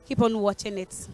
Keep on watching it.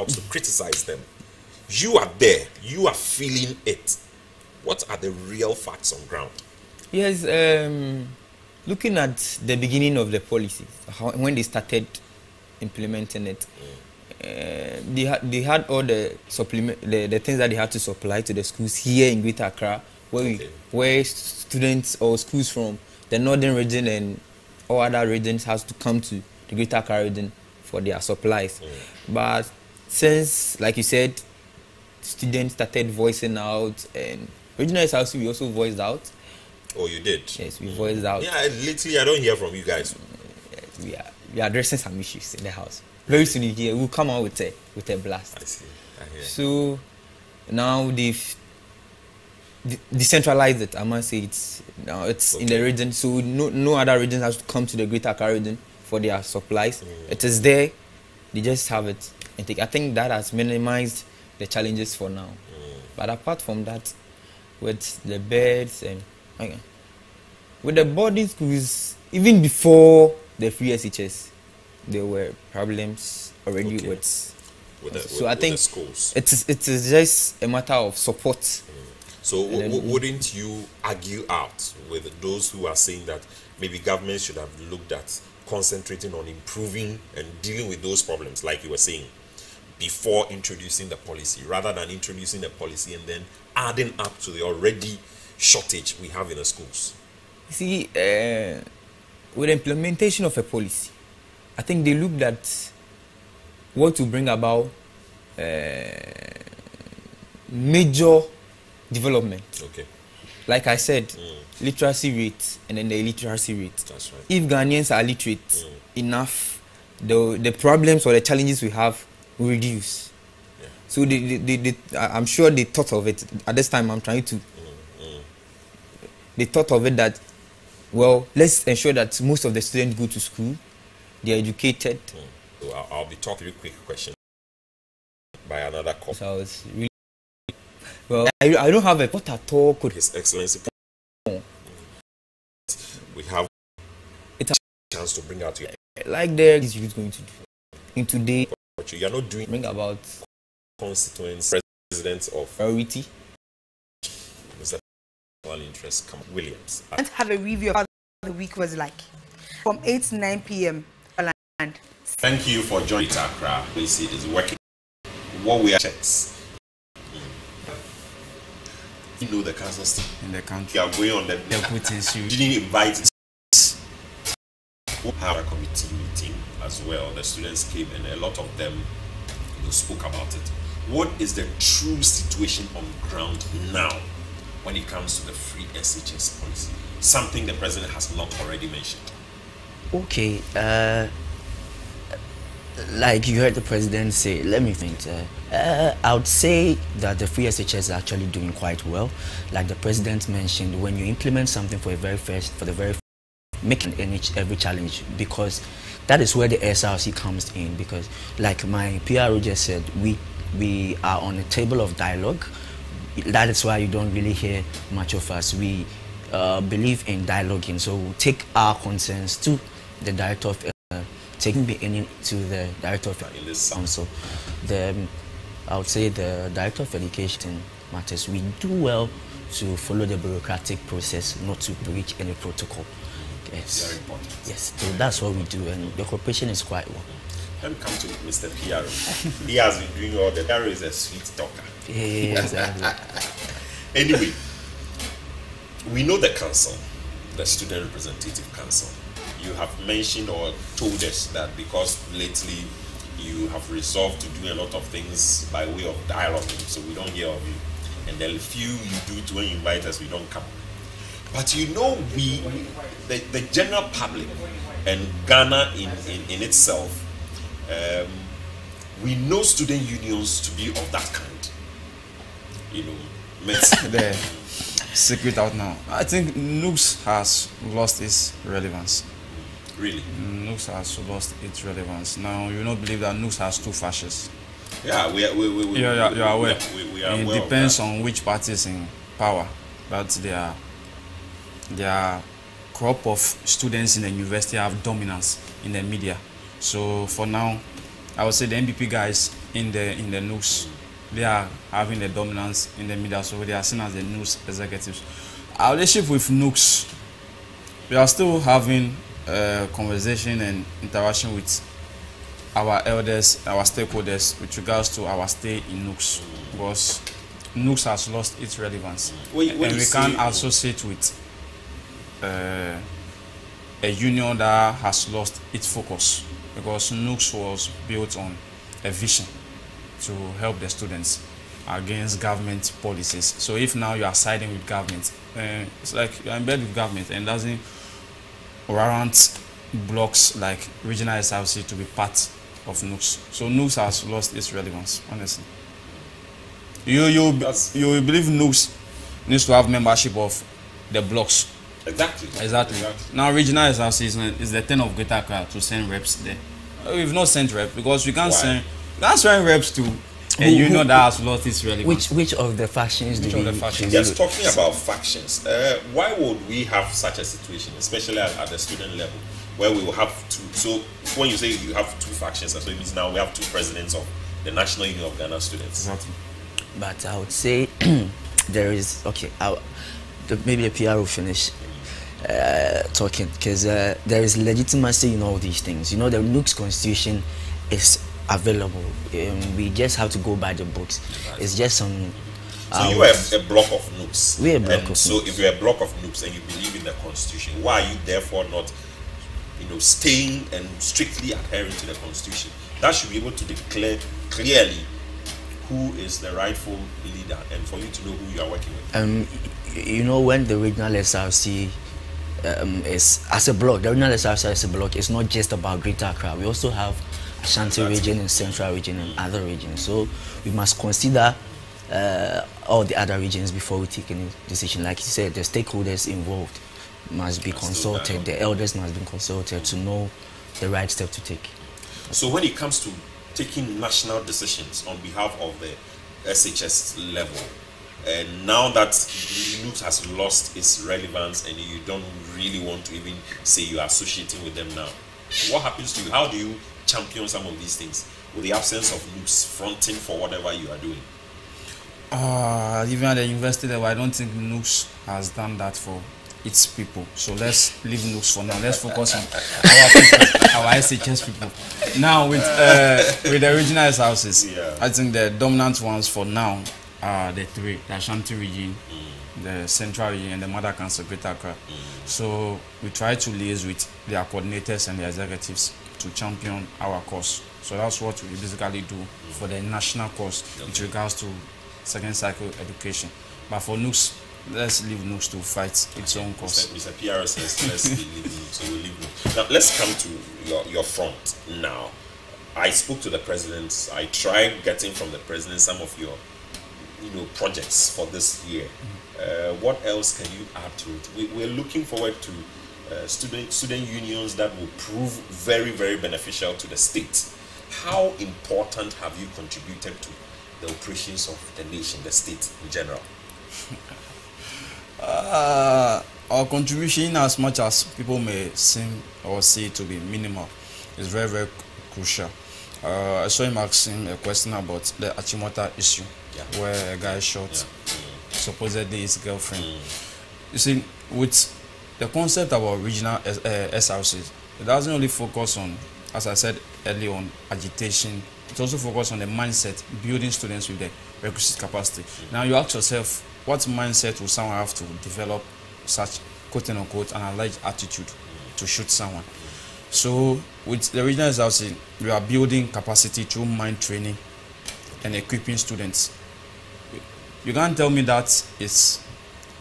To criticize them. You are there, you are feeling it. What are the real facts on ground? Yes, looking at the beginning of the policies, when they started implementing it, they had all the the things that they had to supply to the schools here in Greater Accra, where students or schools from the northern region and all other regions has to come to the Greater Accra region for their supplies. But since, like you said, students started voicing out, and Regional SRC, we also voiced out. Oh, you did? Yes, we voiced out. Yeah, literally, I don't hear from you guys. We are addressing some issues in the house. Very soon here, we'll come out with a blast. I see. I hear. So now they've decentralized it. I must say it's in the region, so no other region has to come to the Greater Accra region for their supplies. It is there. They just have it. I think that has minimized the challenges for now. But apart from that, with the beds and with the boarding schools, even before the free SHS, there were problems already with the schools. It is just a matter of support. So wouldn't you argue out with those who are saying that maybe government should have looked at concentrating on improving and dealing with those problems, like you were saying, before introducing the policy, rather than introducing the policy and then adding up to the already shortage we have in the schools? You see, with the implementation of a policy, I think they looked at what to bring about major development. Okay. Like I said, literacy rate and then the illiteracy rate. That's right. If Ghanaians are literate enough, the problems or the challenges we have will reduce. Yeah. So I'm sure they thought of it. At this time, I'm trying to. They thought of it that, well, let's ensure that most of the students go to school, they are educated. So I'll be talking a quick question by another call. So I was really, well, I don't have a what at all. Could His Excellency, we have a chance to bring out your like there is youth going to do in today. But you are not doing bring about constituents, presidents of priority. Mr. Interest Williams. Let's have a review of how the week was like from 8 to 9 p.m. Thank you for joining Accra. Policy is working. What we are checks. You know the council in the country. You are going on the you didn't invite us. We have a committee meeting as well. The students came and a lot of them spoke about it. What is the true situation on ground now when it comes to the free SHS policy? Something the president has not already mentioned. Okay, like you heard the president say, let me think. I would say that the free SHS is actually doing quite well. Like the president mentioned, when you implement something for the very first, making every challenge, because that is where the SRC comes in. Because like my PRO just said, we are on a table of dialogue. That is why you don't really hear much of us. believe in dialoguing. So we'll take our concerns to the director of taking it to the director of council. I would say the director of education matters. We do well to follow the bureaucratic process, not to breach any protocol. Yes. Very important. Yes, so that's what we do, and the cooperation is quite well. Let me come to Mr. Piaro. He has been doing all the. Piaro is a sweet talker. Yeah, exactly. Anyway, we know the council, the Student Representative Council. You have mentioned or told us that because lately you have resolved to do a lot of things by way of dialogue, so we don't hear of you. And the few you do it when you invite us, we don't come. But you know, the general public and Ghana in itself, we know student unions to be of that kind. You know, the secret out now. I think NUGS has lost its relevance. Really? NUGS has lost its relevance. Now, you don't believe that NUGS has two fascists. Yeah, you're aware. We are it aware depends of that. on which party is in power. But their crop of students in the university have dominance in the media. So for now, I would say the MPP guys in the NUGS, they are having the dominance in the media, so they are seen as the NUGS executives. Our relationship with NUGS, we are still having conversation and interaction with our elders, our stakeholders with regards to our stay in NUGS, because NUGS has lost its relevance. When we can't associate with a union that has lost its focus, because NUGS was built on a vision to help the students against government policies. So if now you are siding with government, it's like you are in bed with government and doesn't warrant blocks like regional SRC to be part of NUGS. So NUGS has lost its relevance, honestly. You believe NUGS needs to have membership of the blocks. Exactly. Now regional SRC is the 10 of Greater Accra to send reps there. We've not sent reps because we can't send reps to a union that has lost its relevance. Which of the factions do you? Yes, talking about factions, why would we have such a situation, especially at the student level, where we will have two? So when you say you have two factions, so it means now we have two presidents of the National Union of Ghana Students. Exactly. But I would say there is maybe the PR will finish talking, because there is legitimacy in all these things. You know, the NUGS constitution is available. We just have to go by the books. It's just some. So you are a block of NUGS. We are a block of So NUGS. if you're a block of NUGS and you believe in the constitution, why are you therefore not, staying and strictly adhering to the constitution? That should be able to declare clearly who is the rightful leader and for you to know who you are working with. You know, when the regional SRC is as a block, the regional SRC as a block is not just about Greater Accra. We also have Ashanti region and Central region and other regions. So we must consider all the other regions before we take any decision. Like you said, the stakeholders involved must be consulted. The elders must be consulted to know the right step to take. So when it comes to taking national decisions on behalf of the SHS level, and now that NUGS has lost its relevance and you don't really want to even say you are associating with them now, what happens to you? How do you champion some of these things with the absence of NUGS fronting for whatever you are doing? Even at the university level, I don't think NUGS has done that for its people. So let's leave NUGS for now. Let's focus on our people, our SHS people. Now with the regional houses, I think the dominant ones for now are the three: the Ashanti region, the Central region, and the Mother Council Greater Accra. So we try to liaise with their coordinators and the executives to champion our cause. So that's what we basically do for the national cause with regards to second cycle education. But for NUGS, let's leave NUGS to fight its own cause. Mr. PR says let's leave NUGS, so we'll leave NUGS. Now let's come to your front now. I spoke to the president. I tried getting from the president some of your projects for this year. What else can you add to it? We're looking forward to student unions that will prove very, very beneficial to the state. How important have you contributed to the operations of the nation, the state in general? Our contribution, as much as people may seem or see it to be minimal, is very, very crucial. I saw him asking a question about the Achimota issue, where a guy shot supposedly his girlfriend. You see, with the concept about regional SRCs, it doesn't only focus on, as I said earlier, on agitation. It also focuses on the mindset, building students with the requisite capacity. Now you ask yourself, what mindset will someone have to develop such quote-unquote an alleged attitude to shoot someone? So with the regional SRC, we are building capacity through mind training and equipping students. You can't tell me that it's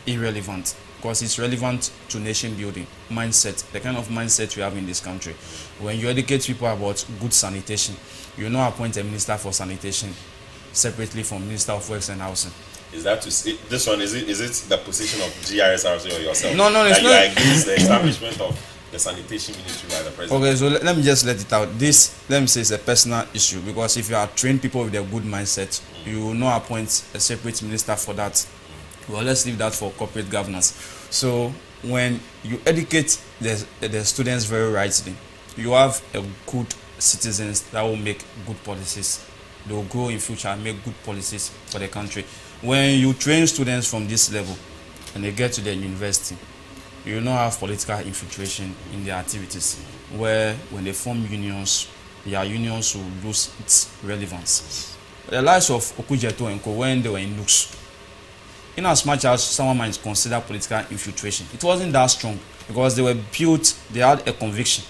irrelevant, because it's relevant to nation building, mindset, the kind of mindset we have in this country. When you educate people about good sanitation, you now appoint a minister for sanitation separately from Minister of Works and Housing. Is that to say, this one, is it the position of GRSRC or yourself? No, it's not. You are against the establishment of the sanitation ministry by the president? Okay, so let me just let it out. This, let me say, is a personal issue, because if you are trained people with a good mindset, you will not appoint a separate minister for that. Well, let's leave that for corporate governance. So when you educate the students very rightly, you have a good citizens that will make good policies. They will grow in future and make good policies for the country. When you train students from this level and they get to the university, you will not have political infiltration in their activities, where when they form unions, their unions will lose its relevance. The likes of Okudzeto and Co, when they were in Lux, in as much as someone might consider political infiltration, it wasn't that strong, because they were built, they had a conviction.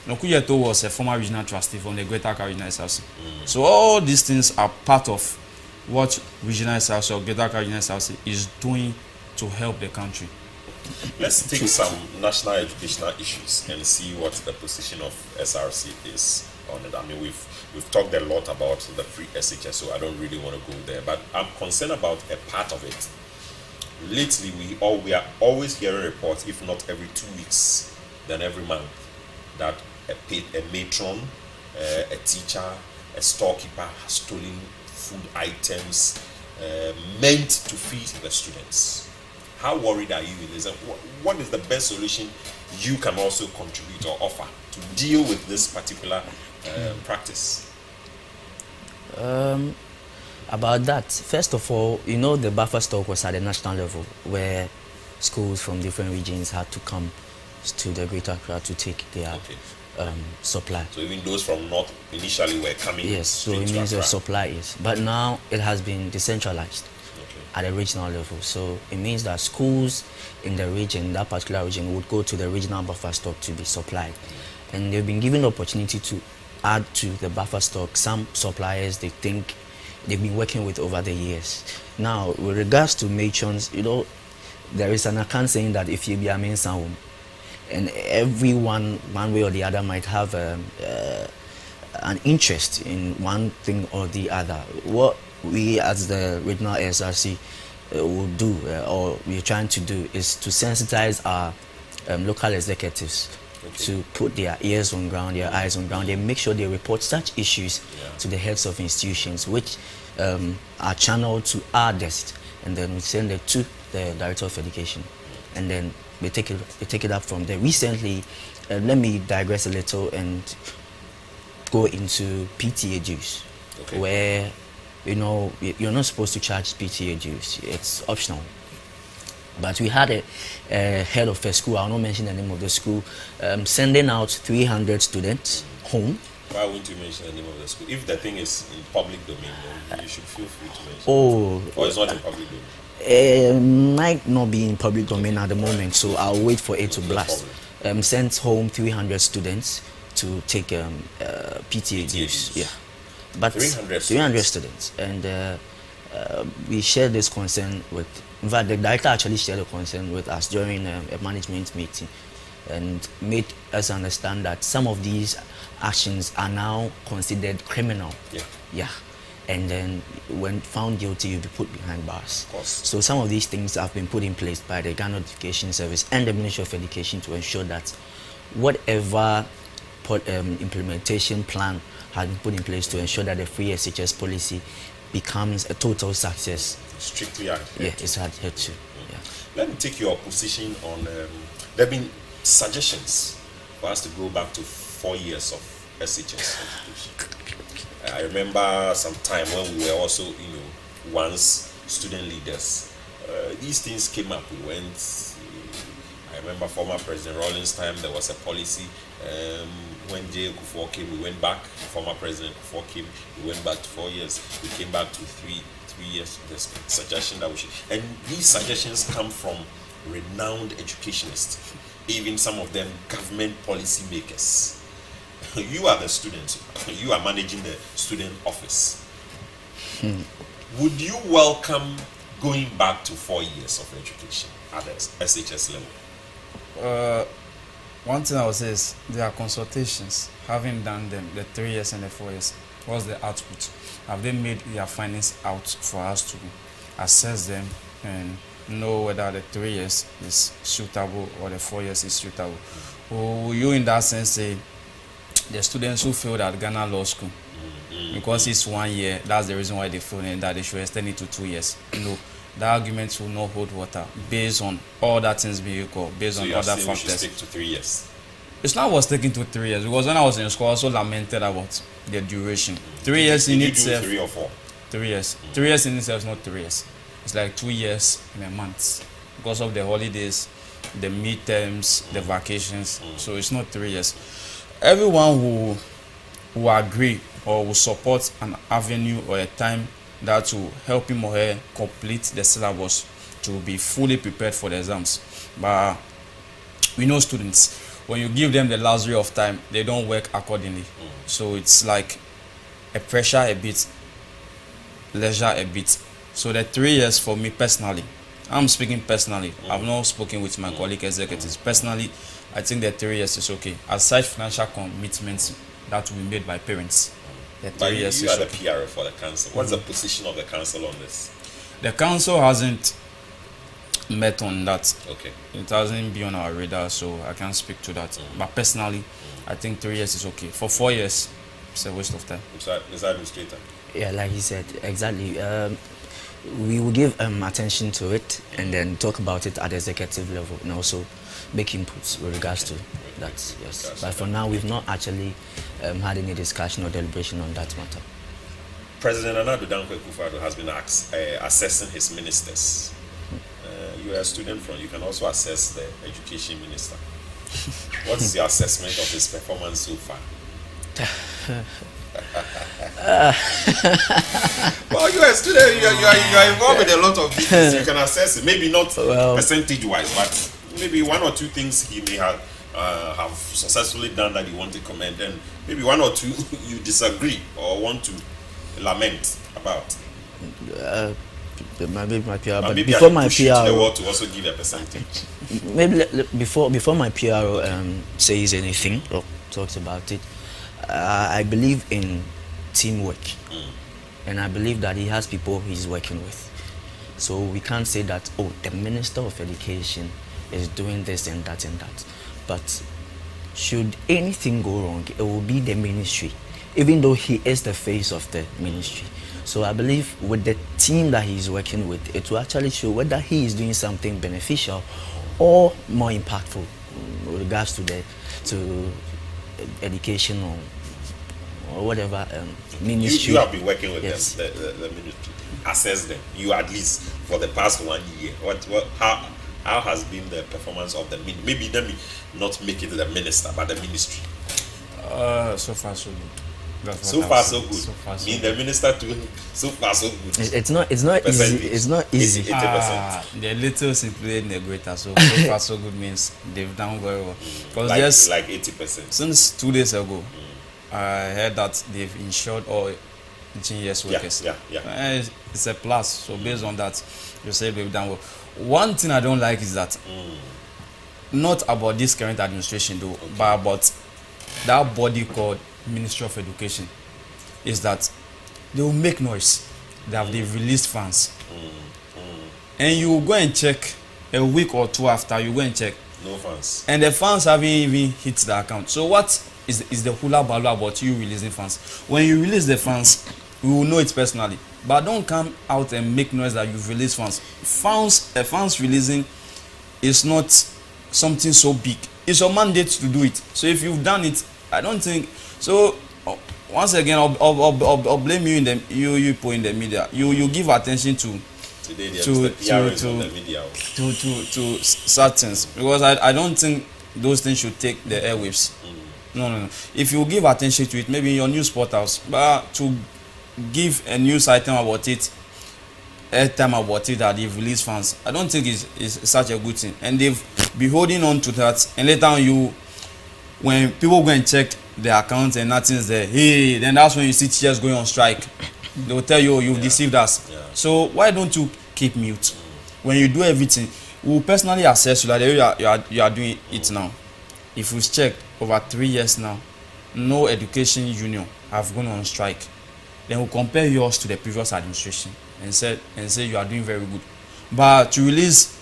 Okudzeto was a former regional trustee from the Greater Accra Regional SRC. So all these things are part of what Regional SRC or Greater Accra Regional SRC is doing to help the country. Let's take some national educational issues and see what the position of SRC is on it. I mean, we've talked a lot about the free SHS, so I don't really want to go there, but I'm concerned about a part of it. Lately, we are always hearing reports, if not every 2 weeks, then every month, that a matron, a teacher, a storekeeper has stolen food items meant to feed the students. How worried are you in this? What is the best solution you can also contribute or offer to deal with this particular practice? About that, first of all, you know, the buffer stock was at the national level, where schools from different regions had to come to the Greater Accra to take their supply. So even those from north initially were coming. Yes, so it means the supply is. But now it has been decentralized at a regional level. So it means that schools in the region, that particular region, would go to the regional buffer stock to be supplied. And they've been given the opportunity to add to the buffer stock some suppliers they think they've been working with over the years. Now, with regards to matrons, you know, there is an account saying that if you be a main sound, and everyone, one way or the other, might have an interest in one thing or the other. What we as the regional SRC will do, or we're trying to do, is to sensitize our local executives to put their ears on ground, their eyes on ground. They make sure they report such issues to the heads of institutions, which are channeled to our desk, and then we send it to the Director of Education, and then they take it up from there. Recently, let me digress a little and go into PTA dues, where, you know, you're not supposed to charge PTA dues. It's optional. But we had a head of a school, I'll not mention the name of the school, sending out 300 students home. Why wouldn't you mention the name of the school? If the thing is in public domain, then you should feel free to mention it. Or it's not in public domain? Might not be in public domain at the moment, so I'll wait for it to blast. Sent home 300 students to take PTA dues. Yeah, but 300 students, and we shared this concern with. In fact, the director actually shared a concern with us during a management meeting, and made us understand that some of these actions are now considered criminal. Yeah. And then when found guilty, you'll be put behind bars. So some of these things have been put in place by the Ghana Education Service and the Ministry of Education to ensure that whatever implementation plan has been put in place to ensure that the free SHS policy becomes a total success. Strictly adhered. Yeah, it's adhered to. Yeah. Let me take your position on. There have been suggestions for us to go back to 4 years of SHS education. I remember some time when we were also, once student leaders. These things came up. We went. I remember former President Rawlings' time. There was a policy. When J. Kufuor came, we went back. Former President Kufuor came, we went back to 4 years. We came back to three years. There's suggestion that we should, and these suggestions come from renowned educationists, even some of them government policy makers. You are the student. You are managing the student office. Would you welcome going back to 4 years of education at the SHS level? One thing I would say is there are consultations. Having done them, the 3 years and the 4 years, what's the output? Have they made their findings out for us to assess them and know whether the 3 years is suitable or the 4 years is suitable? Or you, in that sense, say the students who failed at Ghana Law School, because it's 1 year, that's the reason why they failed, and that they should extend it to 2 years? No. The argument will not hold water based on all that things being equal, based on other factors. We should stick to 3 years. It's not was taking to 3 years, because when I was in school, I also lamented about the duration. 3 years in itself. 3 or 4? 3 years. 3 years in itself is not 3 years. It's like 2 years in a month because of the holidays, the midterms, the vacations. So it's not 3 years. Everyone who agree or will support an avenue or a time that will help him or her complete the syllabus to be fully prepared for the exams. But we know students, when you give them the luxury of time, they don't work accordingly. So it's like a pressure a bit, leisure a bit. So the 3 years for me personally, I'm speaking personally, I've not spoken with my colleague executives. Personally, I think the 3 years is okay. Aside financial commitments that will be made by parents, the 3 years you is are okay. the PRO for the council. What's the position of the council on this? The council hasn't met on that. Okay. It hasn't been on our radar, so I can't speak to that. But personally, I think 3 years is okay. For 4 years, it's a waste of time. Mr. Administrator. Yeah, like he said, exactly. We will give attention to it and then talk about it at the executive level and also make inputs with regards to that. Yes, but for now, we've not actually had any discussion or deliberation on that matter. President Nana Addo Dankwa Akufo-Addo has been assessing his ministers. You are a student from, you can also assess the education minister. What is your assessment of his performance so far? Well, you are a student, you are involved in a lot of things. You can assess it. Maybe not percentage-wise, but maybe 1 or 2 things he may have successfully done that you want to comment, and maybe 1 or 2 you disagree or want to lament about. Maybe my PR, but maybe before my push you to the wall to also give a percentage. Maybe before my PR says anything or talks about it, I believe in teamwork, and I believe that he has people he's working with. So we can't say that, oh, the Minister of Education is doing this and that and that. But should anything go wrong, it will be the ministry, even though he is the face of the ministry. So I believe with the team that he's working with, it will actually show whether he is doing something beneficial or more impactful with regards to education or whatever ministry. You have been working with yes. them, the ministry. Assess them. You at least for the past 1 year. How has been the performance of the ministry? Maybe let me not make it the minister, but the ministry. So far so good. So far so good. The minister too. So far so good. It's not easy. It's not easy. 80%. The little simply in the greater. So far so good means they've done very well. Because like 80%. Since 2 days ago, I heard that they've insured all engineers workers. Yeah. It's a plus. So based on that, you say they've done well. One thing I don't like is that not about this current administration though, but about that body called Ministry of Education, is that they will make noise. They've released funds, and you will go and check a week or 2 after. You go and check no funds, and the funds haven't even hit the account. So what is the hula baloo about you releasing funds? When you release the funds, we will know it personally. But don't come out and make noise that you've released funds. Funds releasing is not something so big. It's your mandate to do it. So if you've done it, I don't think so. Once again, I'll blame you in the you put in the media. You give attention to certain things, because I don't think those things should take the airwaves. No. If you give attention to it, maybe in your news portals, but to give a news item about it, airtime about it that they've released funds, I don't think it's such a good thing. And they've been holding on to that. And later on, when people go and check their accounts and nothing's there, hey, then that's when you see teachers going on strike. They will tell you, you've deceived us. Yeah. So why don't you keep mute? When you do everything, we'll personally assess you like the way you are doing it now. If we've checked over 3 years now, no education union have gone on strike. Then we'll compare yours to the previous administration and say you are doing very good. But to release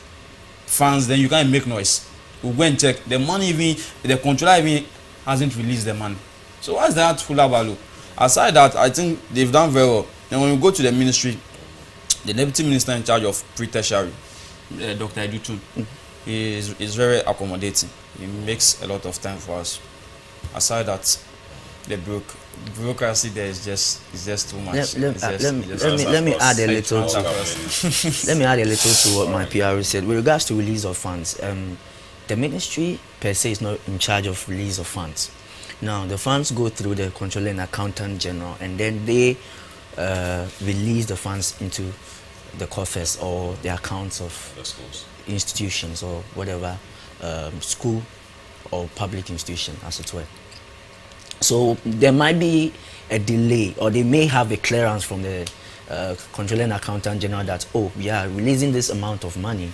funds, then you can't make noise. We'll go and check. The money the controller even hasn't released the money. So what's that full value? Aside that, I think they've done very well. And when we go to the ministry, the deputy minister in charge of pre-tertiary, Dr. Edutun, is very accommodating. He makes a lot of time for us. Aside that, the bureaucracy there is just too much. Let me add a little to what my PR said with regards to release of funds. The ministry per se is not in charge of release of funds. Now the funds go through the Controller and Accountant General, and then they release the funds into the coffers or the accounts of the schools, institutions, or whatever, school or public institution, as it were. So there might be a delay, or they may have a clearance from the Controller and Accountant General that, oh, we are releasing this amount of money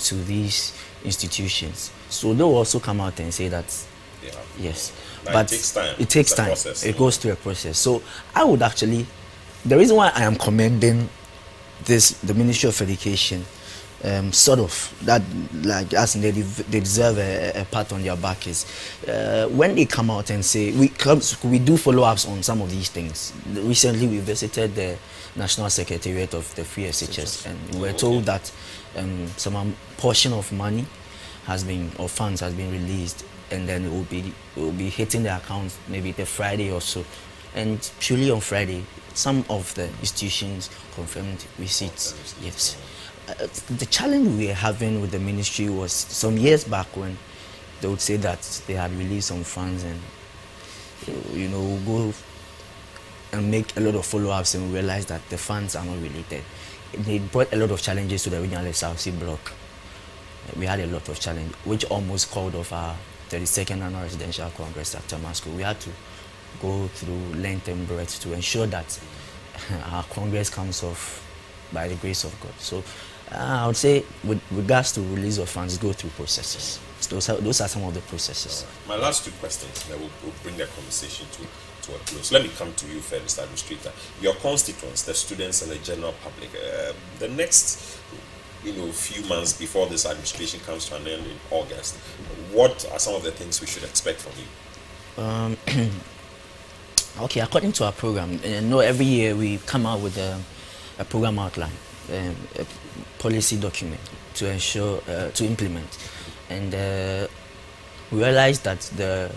to these institutions. So they'll also come out and say that, yes. But it takes time. It goes through a process. So I would actually, the reason why I am commending the Ministry of Education, sort of, that, like, as they deserve a pat on their back, is when they come out and say, we do follow-ups on some of these things. Recently we visited the National Secretariat of the Free SHS, and we were told that some portion of money or funds has been released, and then it will be hitting the account maybe the Friday or so. And purely on Friday, some of the institutions confirmed receipts. Yes. The challenge we were having with the ministry was some years back when they would say that they had released some funds, and we'll go and make a lot of follow-ups and realize that the funds are not related. It brought a lot of challenges to the regional SRC block. We had a lot of challenge, which almost called off our 32nd annual residential congress at Tamasco. We had to go through length and breadth to ensure that our congress comes off by the grace of God. So I would say, with regards to release of funds, go through processes. Those are some of the processes. My last two questions, then we'll bring the conversation to a close. Let me come to you first, Mr. Administrator. Your constituents, the students and the general public, the next few months before this administration comes to an end in August, what are some of the things we should expect from you? Okay, according to our program, every year we come out with a program outline, a policy document to ensure to implement, and we realized that the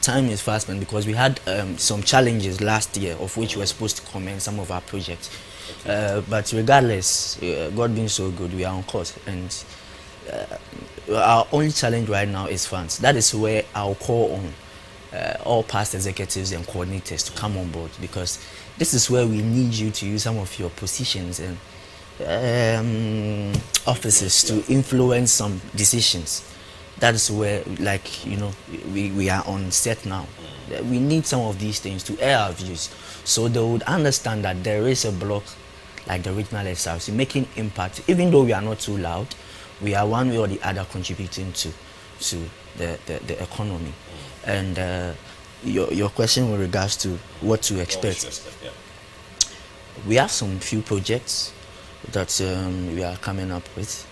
time is fast spent because we had some challenges last year, of which we were supposed to commence some of our projects. But regardless, God being so good, we are on course, and our only challenge right now is funds. That is where I'll call on all past executives and coordinators to come on board, because this is where we need you to use some of your positions and offices to influence some decisions. That is where, we are on set now. We need some of these things to air our views, so they would understand that there is a block like the regional SRC making impact. Even though we are not too loud, we are one way or the other contributing to the economy. And your question with regards to what to expect, we have some few projects that we are coming up with.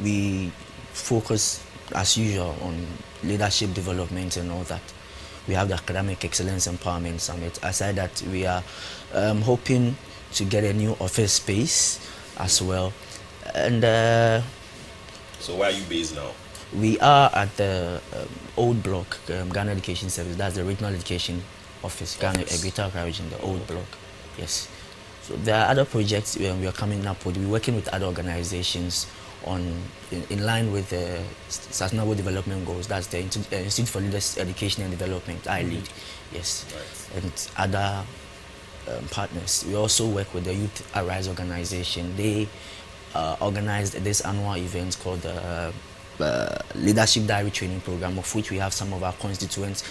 We focus as usual on leadership development and all that. we have the Academic Excellence Empowerment Summit. Aside that, we are hoping to get a new office space as well. And so where are you based now? we are at the old block, Ghana Education Service. That's the regional education office, Ghana Greater Accra region, the old block. Yes. So there are other projects we are coming up with. We're working with other organizations in line with the Sustainable Development Goals. That's the Institute for Leaders Education and Development, I lead. Yes. Right. And other partners. We also work with the Youth Arise organization. They organized this annual event called the Leadership Diary Training Program, of which we have some of our constituents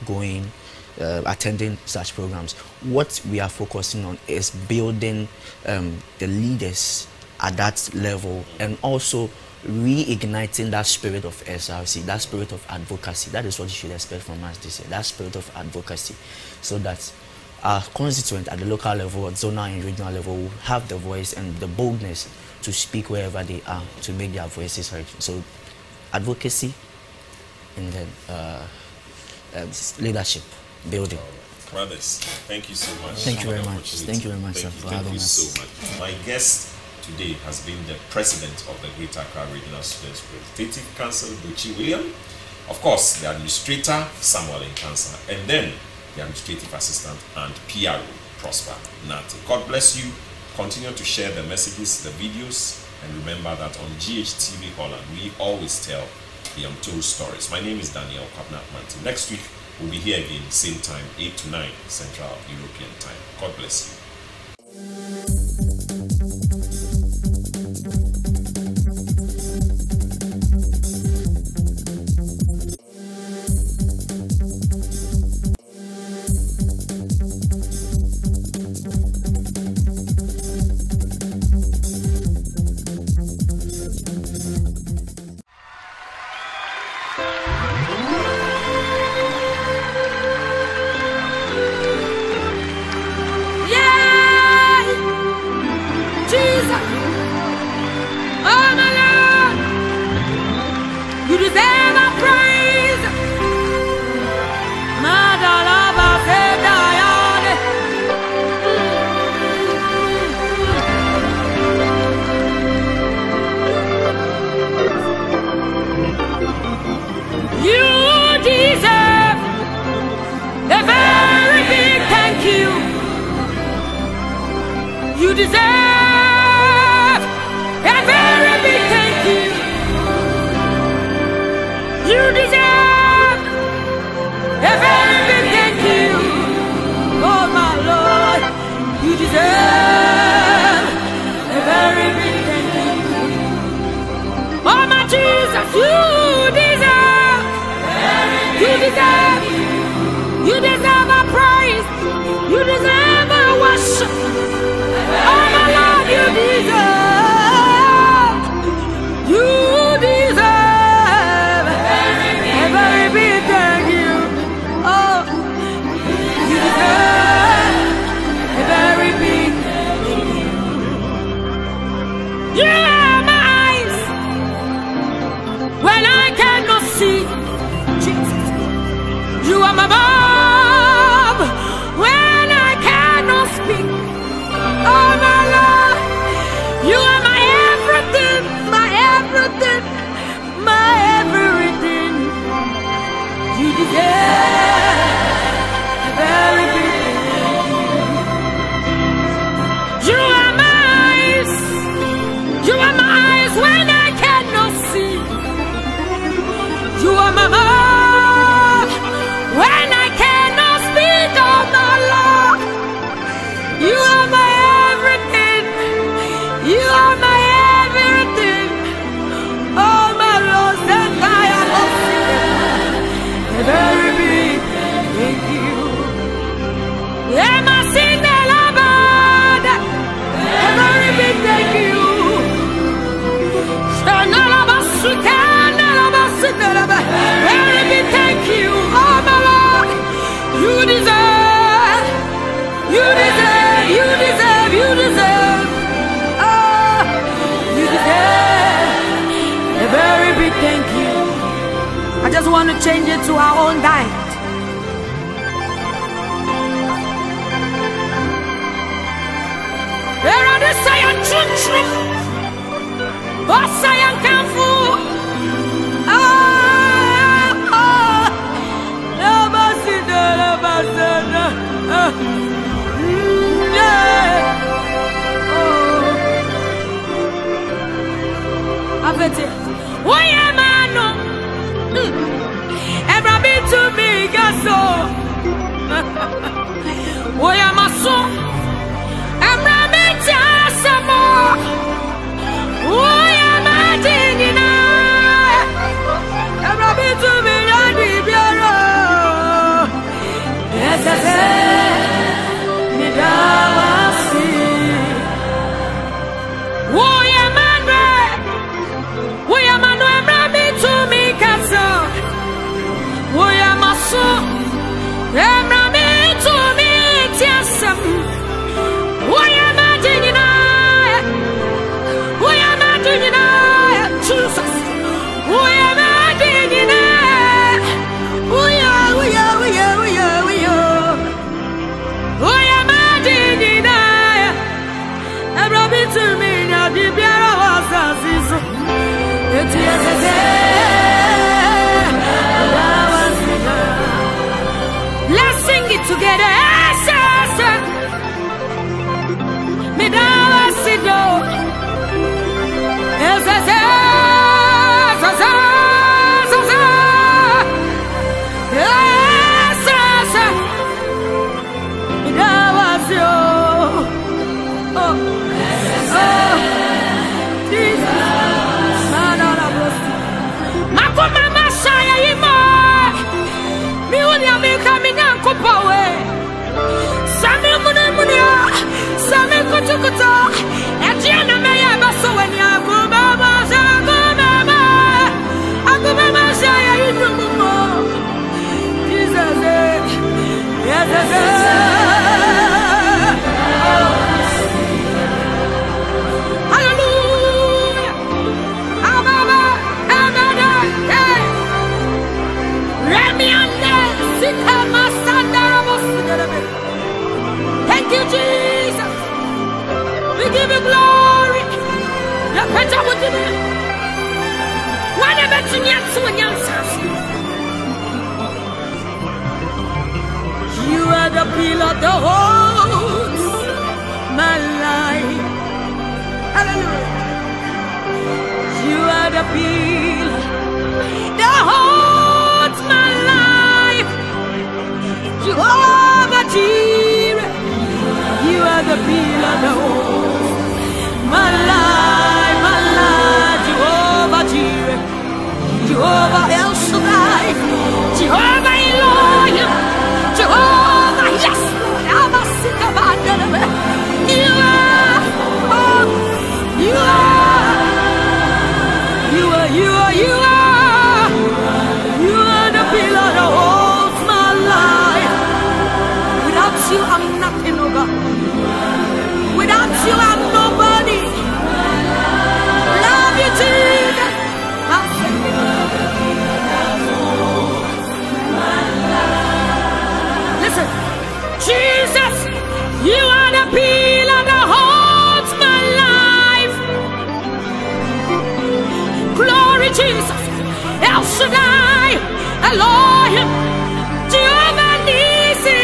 going, attending such programs. What we are focusing on is building the leaders at that level, and also reigniting that spirit of SRC, that spirit of advocacy. That is what you should expect from us this year, that spirit of advocacy, so that our constituents at the local level, zonal and regional level will have the voice and the boldness to speak wherever they are, to make their voices heard. So advocacy and then leadership building. Brothers, thank you so much. Thank you very much. Thank you very much, sir, for having us. Thank you so much. My guest today has been the president of the Greater Accra Regional Students Representative Council, Buchi William. Of course, the administrator, Samuel Nkansa, and then the administrative assistant and PRO, Prosper Nate. God bless you. Continue to share the messages, the videos, and remember that on GHTV Holland, we always tell the untold stories. My name is Daniel Kwabena-Manti. Next week, we'll be here again, same time, 8 to 9 Central European Time. God bless you. I just want to change it to our own diet. Where are the Sayan Chunchu? Oh, Sayan Kamfu. Why am I no? Every to me, gaso. Why am I so? Every some why am I digging? Every to me, yes, I said, why am I? We are man to me castle. We are my soul. To me, tiasam. We are my dinina. We are my dinina. Jesus. We are my dinina. We are my dinina. Everybody to me, now the beer was a let's sing it together. Thank you, Jesus. We give you glory. You are the pillar that holds my life. Hallelujah. You are the pillar that holds my life. Jehovah Jireh. You are the pillar that holds my life, Jehovah Jireh, Jehovah El Shaddai, Jehovah Elohim, Jehovah, yes, Lord, you are the pillar that holds my life. Without you, I'm nothing, oh God. Without you, I'm nobody. Love you, Jesus. Listen, Jesus, you are the pillar that holds my life. Glory, Jesus. El Shaddai, Elohim, Jehovah Nissi.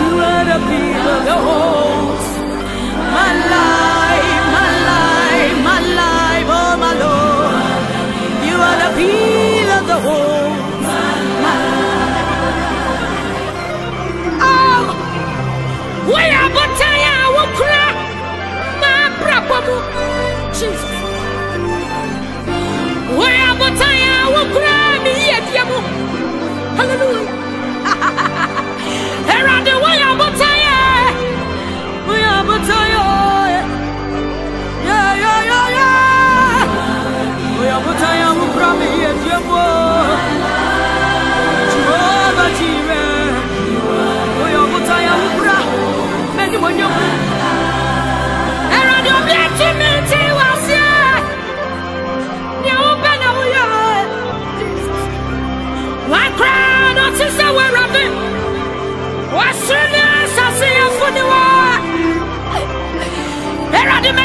You are the pillar that holds my life, my life, my life, oh my Lord. You are the pillar that holds my life. Oh, we are but tired, we cry, my brother, Jesus. We are but tired, we cry, me yet, hallelujah. Around the way, I'm but tired. We are but tired. Yeah. We are but tired, we cry, me yet, Jehovah Jireh. We are but tired, we cry, many more young. Around your bed, Timothy was here. You open up your heart. One cry, not to say we're rapping. What's your name? I see you for the war.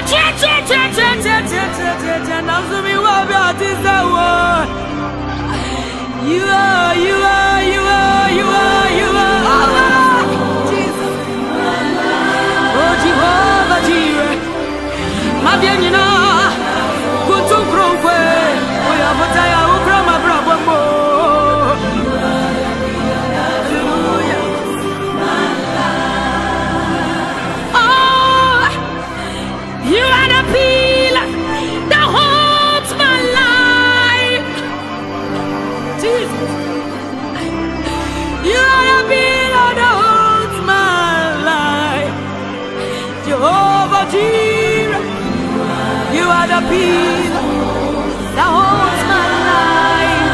You are, you are, you are, you are, you are. Jesus. Oh, Jehovah, Jireh. My bienina, kutu krokwe. Oya botaya ukra ma brabo mo. Hallelujah. Oh, you are the pillar that holds my life. Jesus. You are the pillar that holds my life. Jehovah Jireh. You are the pillar that holds my life.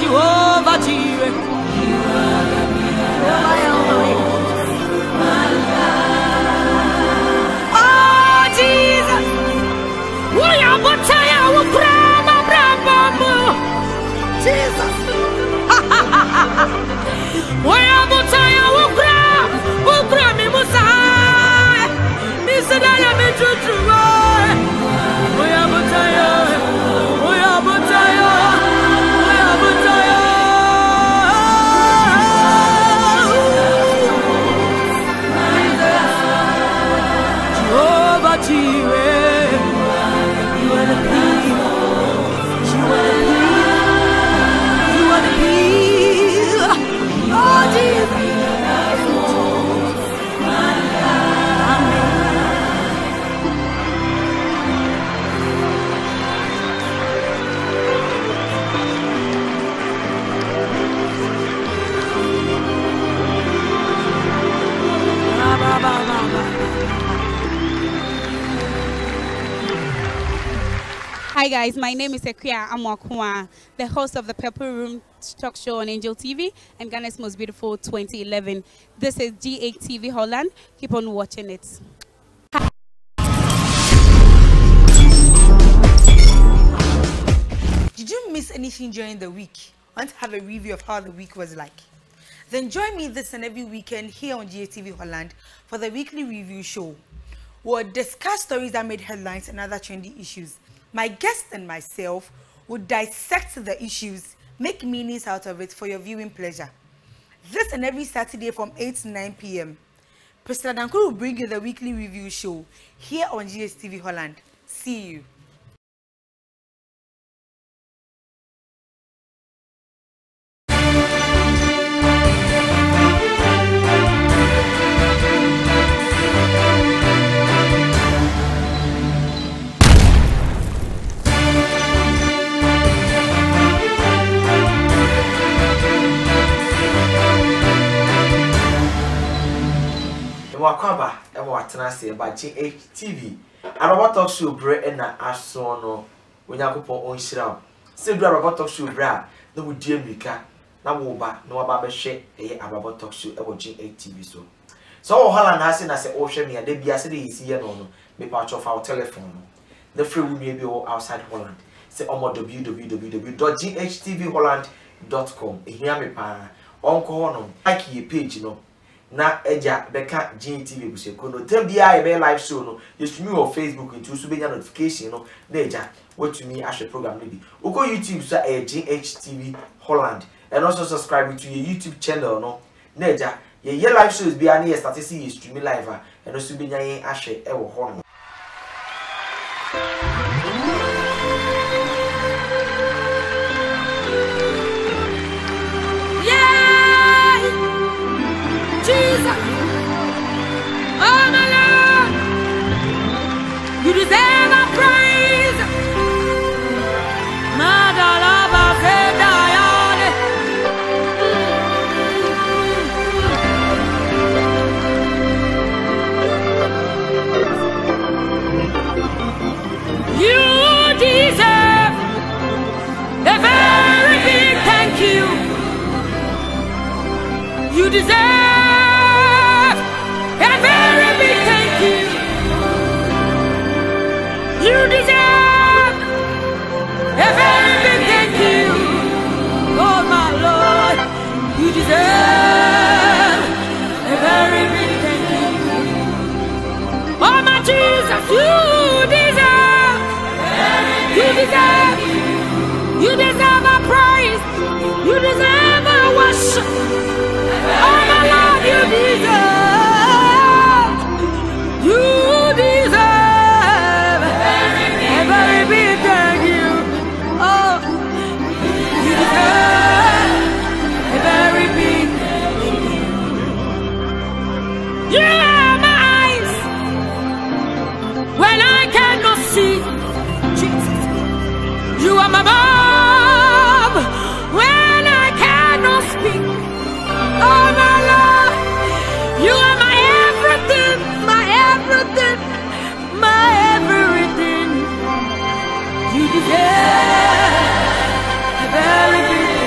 Jehovah Jireh. You are the pillar that holds my life. Oh, Jesus. We are Botaya, we Brahma, Brahma. Jesus. We are Botaya, we Brahma, Musa. Misadaya, Mitru. We are Botaya, we are Botaya, we are Botaya. Jehovah Jireh, you are the peace. You are the peace. You are the peace. Oh, Jesus. Hi guys, my name is Ekia Amwakwa, the host of the Purple Room talk show on Angel TV and Ghana's Most Beautiful 2011. This is G8 TV Holland. Keep on watching it. Did you miss anything during the week? Want to have a review of how the week was like? Then join me this and every weekend here on G8 TV Holland for the weekly review show. We'll discuss stories that made headlines and other trendy issues. My guest and myself will dissect the issues, make meanings out of it for your viewing pleasure. This and every Saturday from 8 to 9 p.m. Priscilla Dankuru will bring you the weekly review show here on G8 TV Holland. See you. Wakaba and Watana say by G8 TV. I about talk show bread and I saw no when you go on shroud. Still do about talk show bra, no would dear Mika, no woba, no about share about talk show about G8 TV so. So Holland has seen as a ocean me and they be as it is here no be part of our telephone. The free will be outside Holland. Say on www.ghtvholland.com. Hear me pa on like your page no. Na eja beka GTV buseko no tem bia e live show no you stream on Facebook into so benya notification no na eja what me as a program no bi uko YouTube so GHTV Holland and also subscribe to your YouTube channel no na eja ye live shows bia na ye start see you stream live and also benya yen ahwe e wo ho no. Jesus, oh my Lord, you deserve our praise. Madalaba Fedayade. You deserve a very big thank you. You deserve you deserve a very big thank you. Oh my Lord, you deserve a very big thank you. Oh my Jesus, you You deserve our praise. You deserve our worship. Oh my Lord, you deserve. You deserve a very big thank you. Oh, you deserve a very big thank you. You are my eyes when I cannot see. Jesus. You are my mouth when I cannot speak. Oh my Lord, you are my everything, my everything, my everything. You deserve a very big.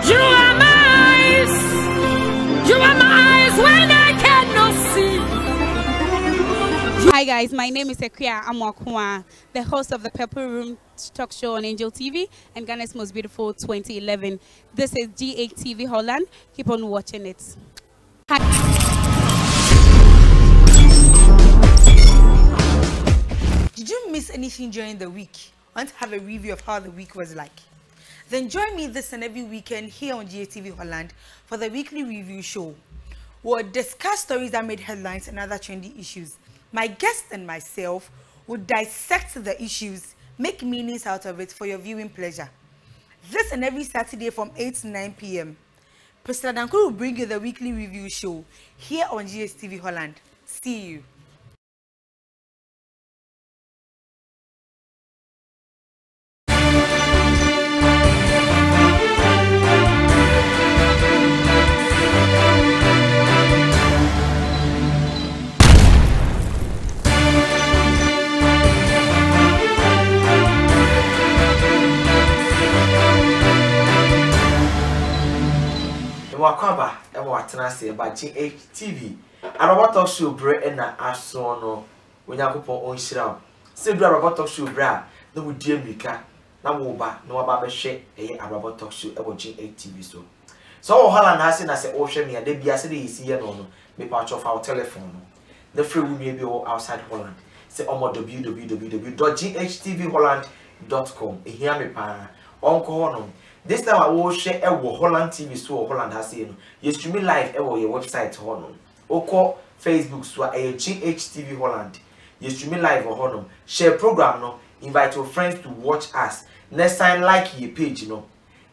You are my eyes. You are my eyes when I cannot see. Hi guys, my name is Ekwia Amwakwa, the host of the Purple Room talk show on Angel TV and Ghana's Most Beautiful 2011. This is G8 TV Holland. Keep on watching it. Hi. Did you miss anything during the week? Want to have a review of how the week was like? Then join me this and every weekend here on G8 TV Holland for the weekly review show. We'll discuss stories that made headlines and other trendy issues. My guest and myself will dissect the issues, make meanings out of it for your viewing pleasure. This and every Saturday from 8 to 9 p.m. President Danko will bring you the weekly review show here on G8 TV Holland. See you. Wakaba, and what I say about G8 TV. And about talk show bread and I saw no when I go on shroud. Say, do about talk show bra, no would dear Mika, no moba, no about share a about talk show about G8 TV. So, Holland has seen as a ocean me, and they be as it is here no, me part of our telephone. The free will be outside Holland. Say, www.ghttvholland.com. Hear me, pa, Uncle. This time I will share a Holland TV so Holland has seen. You stream live your website Honum. Oko Facebook so a GHTV Holland. You stream live on Honum. Share program no. Invite your friends to watch us. Next time like your page no.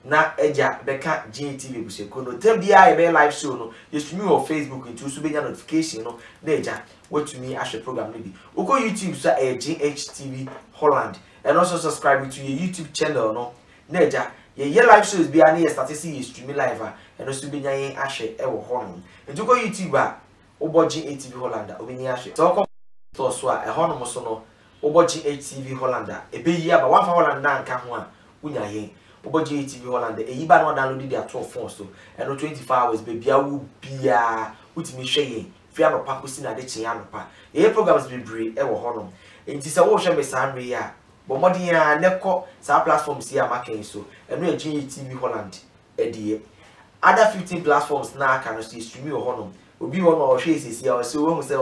Na eja beka GHTV buseko no. Tell dia be live show no. You stream your Facebook into so be notification no. Na eja what to me as a program maybe. Oko YouTube so a GHTV Holland. And also subscribe to your YouTube channel no. Na eja ye live shows be any statistics stream live and also be nyan ahwe e wo hono nti ko YouTube a oboji ATV Holland obini ahwe so ko to so a e hono mo so no oboji ATV Holland e be yi aba wa fa Holland nka ho a unya yen oboji ATV Holland e yi ba no download their 12 phones so and 24 hours be bia wu bia utimi hwe yen fi anopa ko si na de kyen anopa e programs be bre e wo hono nti se wo hwe me sanwe ya but more than neko sa platforms here marking so and we GTV Holland edie other 15 platforms na can see stream your honum obi one or share is here so we say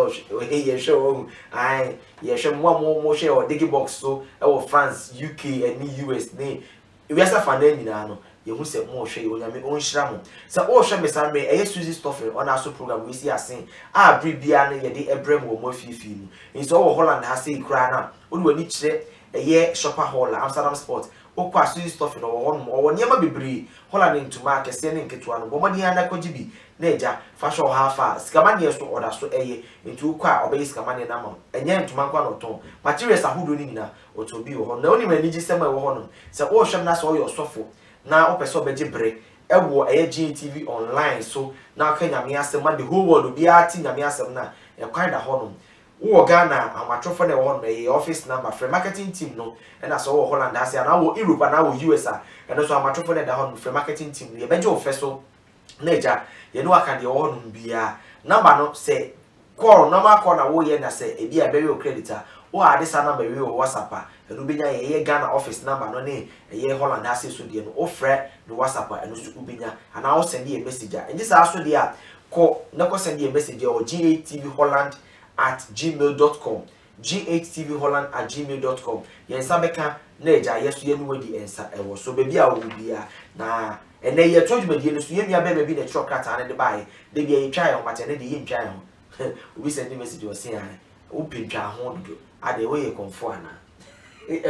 hey ye show ai ye show more share or digi box so e France UK and US ne we asa fan na nyina no ye hu say more share o nyame on hira mo say o hwe me san me e Suzy stuff on our program we see asin a bibia na ye de ebrem wo mo fifi ni so Holland ha say kra na o do ani kire a shopper hall Amsterdam Sport okwa Suzy stuff no wo no wo niam bebere Holland into market se ne nketua no bo mani ana kogibi na eja fashion hafa skamani so order so into kwa obey skamani na ma enye ntuma kwa no ton materials ahudo ni nyina otobi wo ho na oni mani gi sema wo ho no se wo hwem na so yo sofo na opeso beje bre ewo GTV online so na ka nyame asem ma the whole world bi ati nyame asem na e kwan da ho no wo Ghana amatrofo na wo no office number for marketing team no and as wo Holland has na wo Europe na wo US and so amatrofo na da ho for marketing team ye beje ofeso na eja ye no aka de wo no bia number no say call normal call na wo ye na say e bia be your creditor wo ade sa number we wo WhatsApp and ubenya ye Ghana office number no ne ye Holland has so de no ofre no WhatsApp and so ubenya and I send you a message and this also there call na ko send you a message or GATV Holland @gmail.com gh-tvholland@gmail.com. Yensa beka na eja yeso ye no wadi ensa ewo so baby a wo bia na ene ye todwumadi no so ye nua be na trokrata ne de bae de bia ye twa ye mate ne de ye ntwa ye ho obi send message o say an wo pentwa ho dodo ade wo ye konfo ana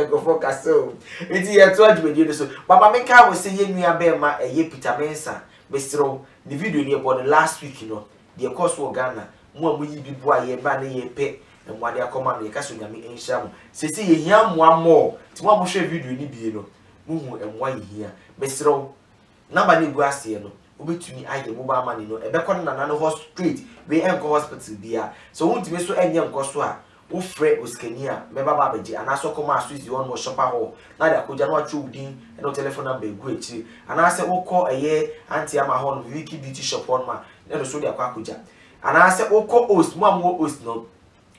go focus so enti ye todwumadi no so baba me ka wo say ye nua be ma ye Peter Mensa bestro the video ni about the last week the course wo Ghana mo amuyi bibu a ye ba na ye pe enwade akoma me ka so nyame enhia mo se ye hia mo amo ti mo hwe video ni bie no muhu enwa ye hia bestro number ni gu ase no obetumi aye mobile money no ebekọ na no hospital we enko hospital bia so wuntimi so enye nko so a wo frɛ oskania meba ba beje anaso koma asuzi on mo shopper hall na da koja no atwo udin e no telephone number egu echi anase wo kɔ eye anti ama hall no wiki beauty shop on ma e no so de akwa koja anase wo kɔ host mo amwo host no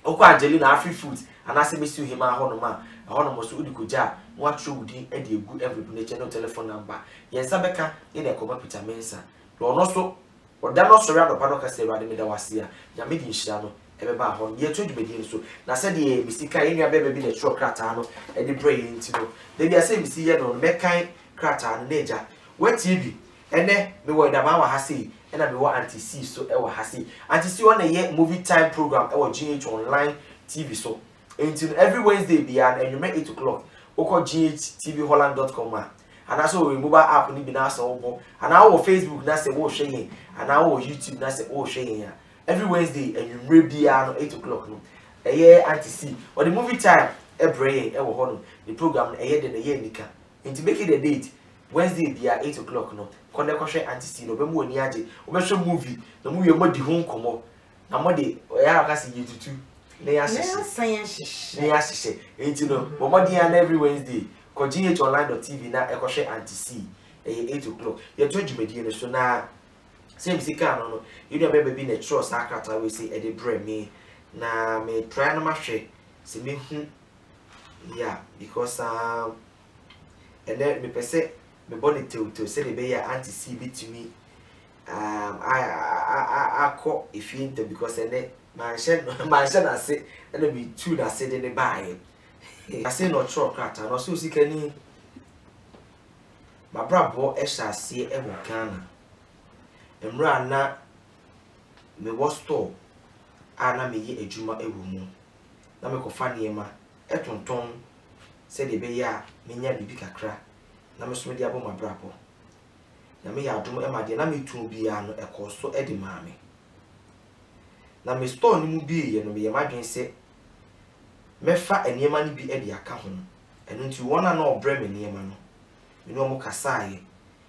wo kɔ Angelina Afri Food anase mesi hima hall no ma hall no mo so udi koja no atwo udin e de egu every channel telephone number yensa beka e de koma Peter Mensa lo no so oda no so ra do pa no ka se ra de me da wase a ya me di nhira no ebeba ho ye todwumadi so na se de misika ye nua bebe bi na tro krata no e de pray nti no de bia se misi ye no me kan krata no neja wetie bi ene me wo da ma wa ha sei ena me wo anti C so e wo ha sei anti C one ye movie time program e wo GH online TV so until every Wednesday bia and you make 8 o'clock oko GHTVholland.com and also we mobile app ni bi na so wo and our Facebook na se wo hwe yen and our YouTube na se wo hwe yen every Wednesday and you rebia no 8 o'clock no anti C or the movie time every e wo ho no the program no de na nika into make it a date Wednesday bia 8 o'clock no konde kohwe anti C no be mu oni age obehwe movie na movie mo di ho nkomo na mo de ya aka se yetutu na ya sese into no mo di an every Wednesday ko GHonline.tv na ekohwe anti C 8 o'clock ye todwumadi no so na same sika no you know baby na trust akata we say e dey bre me na me try na ma hwe se me hu yeah because and then me pese me body to say the be anti C bitumi I call if you because and then my shed I say and be two that say they buy I say no trust akata no so sika ni my brabo e sha see e wo Ghana emra na me wo store ana me ye adwuma ewo mu na me kofa niema etonton se de be ya me nya bibi kakra na me so me dia bo ma brabo na me ya adom e ma de na me tu bia no ekoso e de ma me na me store ni mu bi ye no me ye madwen se me fa eniema ni bi e de aka ho eno nti wona na obre me niema no me no mo kasae